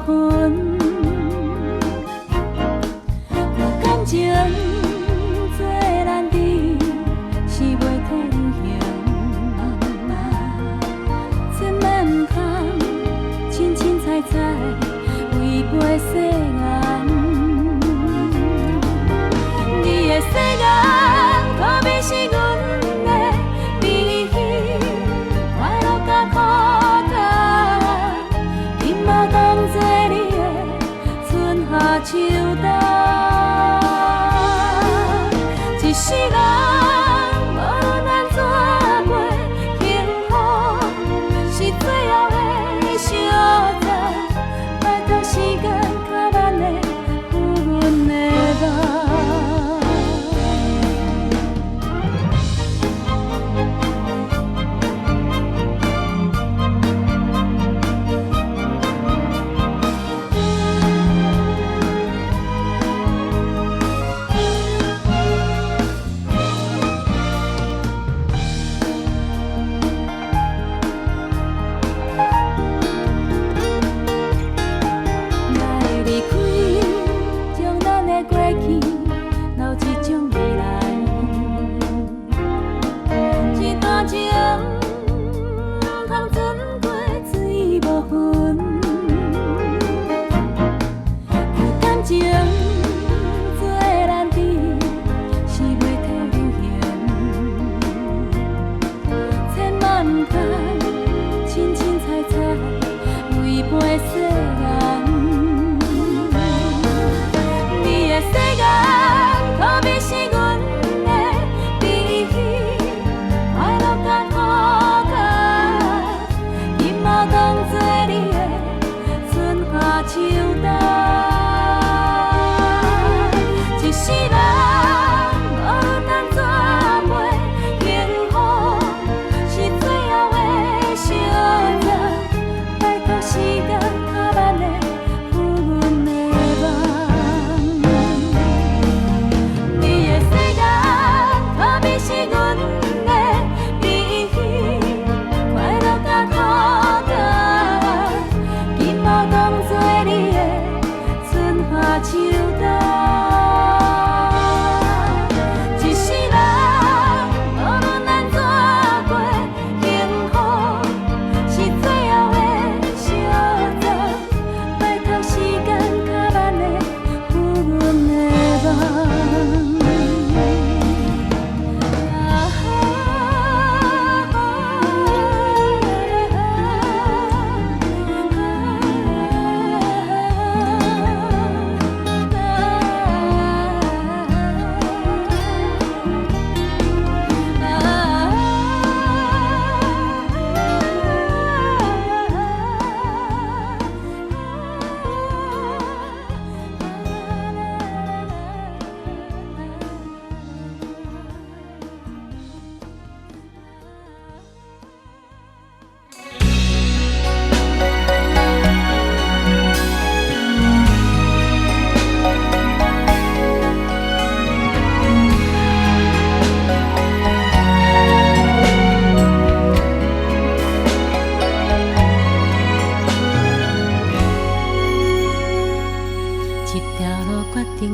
分。感情做咱的是袂体现，千万唔通清清彩彩违背誓言。你的誓言可比是阮的悲喜，快乐甲苦痛，紧嘛当作你的春夏秋冬。一世人，无论咱怎过幸福，是最后的相赠。拜托时间较慢的抚阮的梦。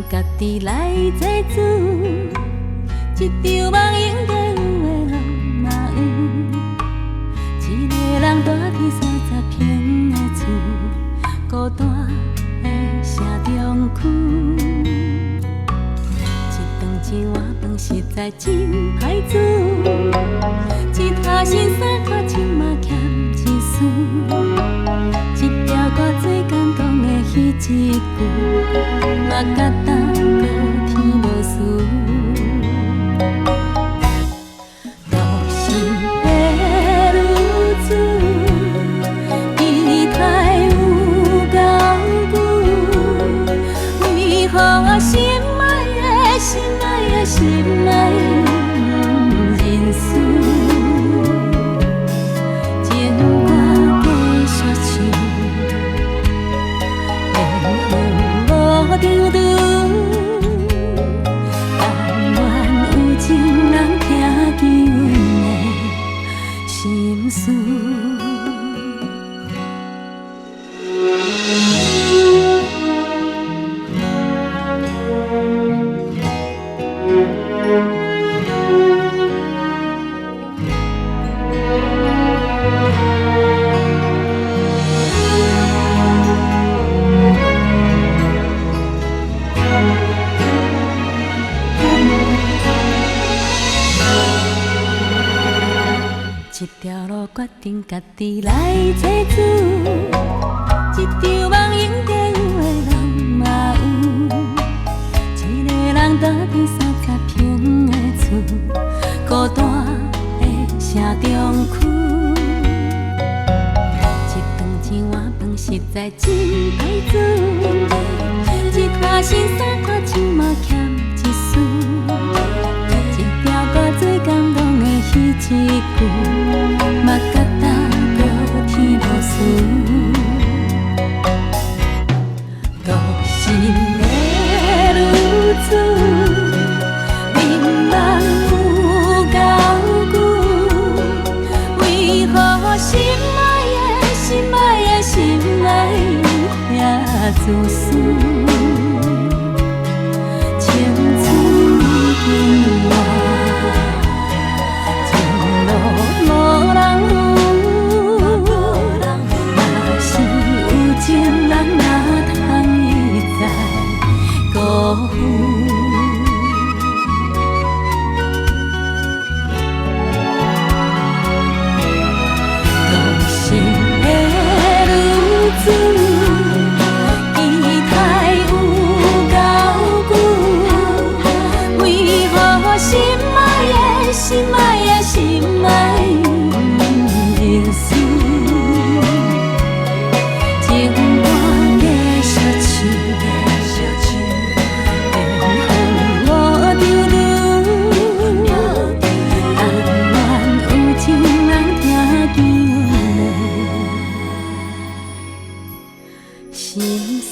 家己来做主，一场梦应该有的人嘛有。一个人住伫30平的厝，孤单的城中区。一顿一碗饭实在真歹煮，一套新衫裤穿嘛欠一丝。一条歌最感动的迄一句，嘛甲当过天无事。都是的女子，仪态有够久，为何我心爱的心爱的心爱的认输？情歌继续唱。无张张，但愿有情人听见阮的心事。决定家己来做主。一场梦永地有的人嘛有，一个人住伫30平的厝，孤单的城中区。一顿一碗饭实在真歹煮，一摊新衫头穿嘛欠一丝，一条歌最感动的彼一句，嘛甲当过天无事。独身的女子，眠梦有够久，为何心爱的心爱的心爱遐自私？青春已经晚，前路无人扶。若是有情人，哪通一再辜负？独身的女子，期待有够久，为何心爱的心爱的心爱不认输？情歌的小曲，缘分无丢留，但愿有情人听见我心事。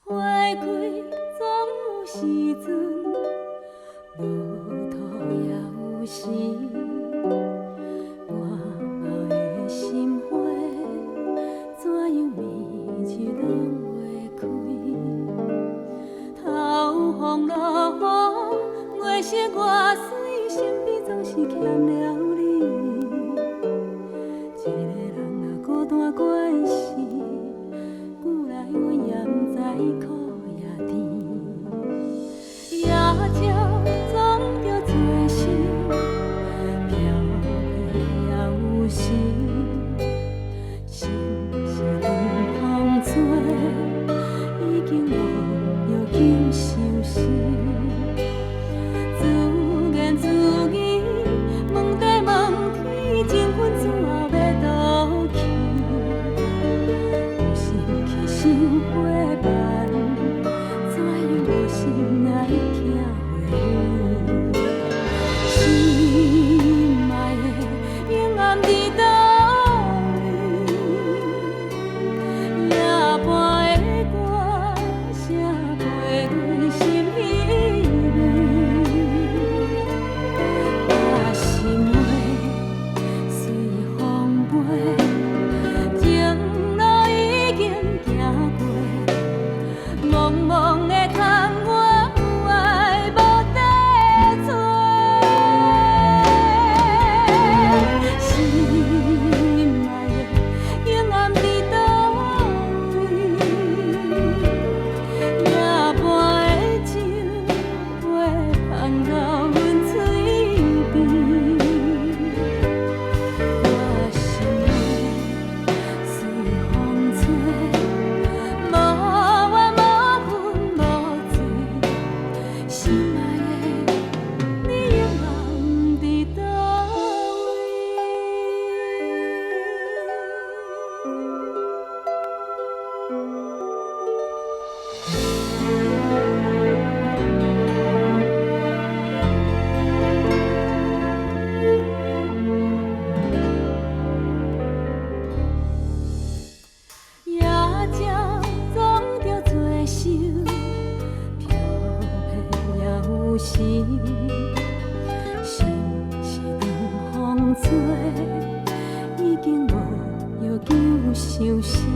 花开总有时阵，无土也有时。满的心花，怎样绵就拢会开？头风落雨，月色外水，身边总是欠了你。一个人若孤单关系，久来阮也不知苦也甜。夜照总着做事，飘的也有时。心是乱风吹，已经无药救收拾。自言自语，问题有时，心是两风做，已经无药救伤心。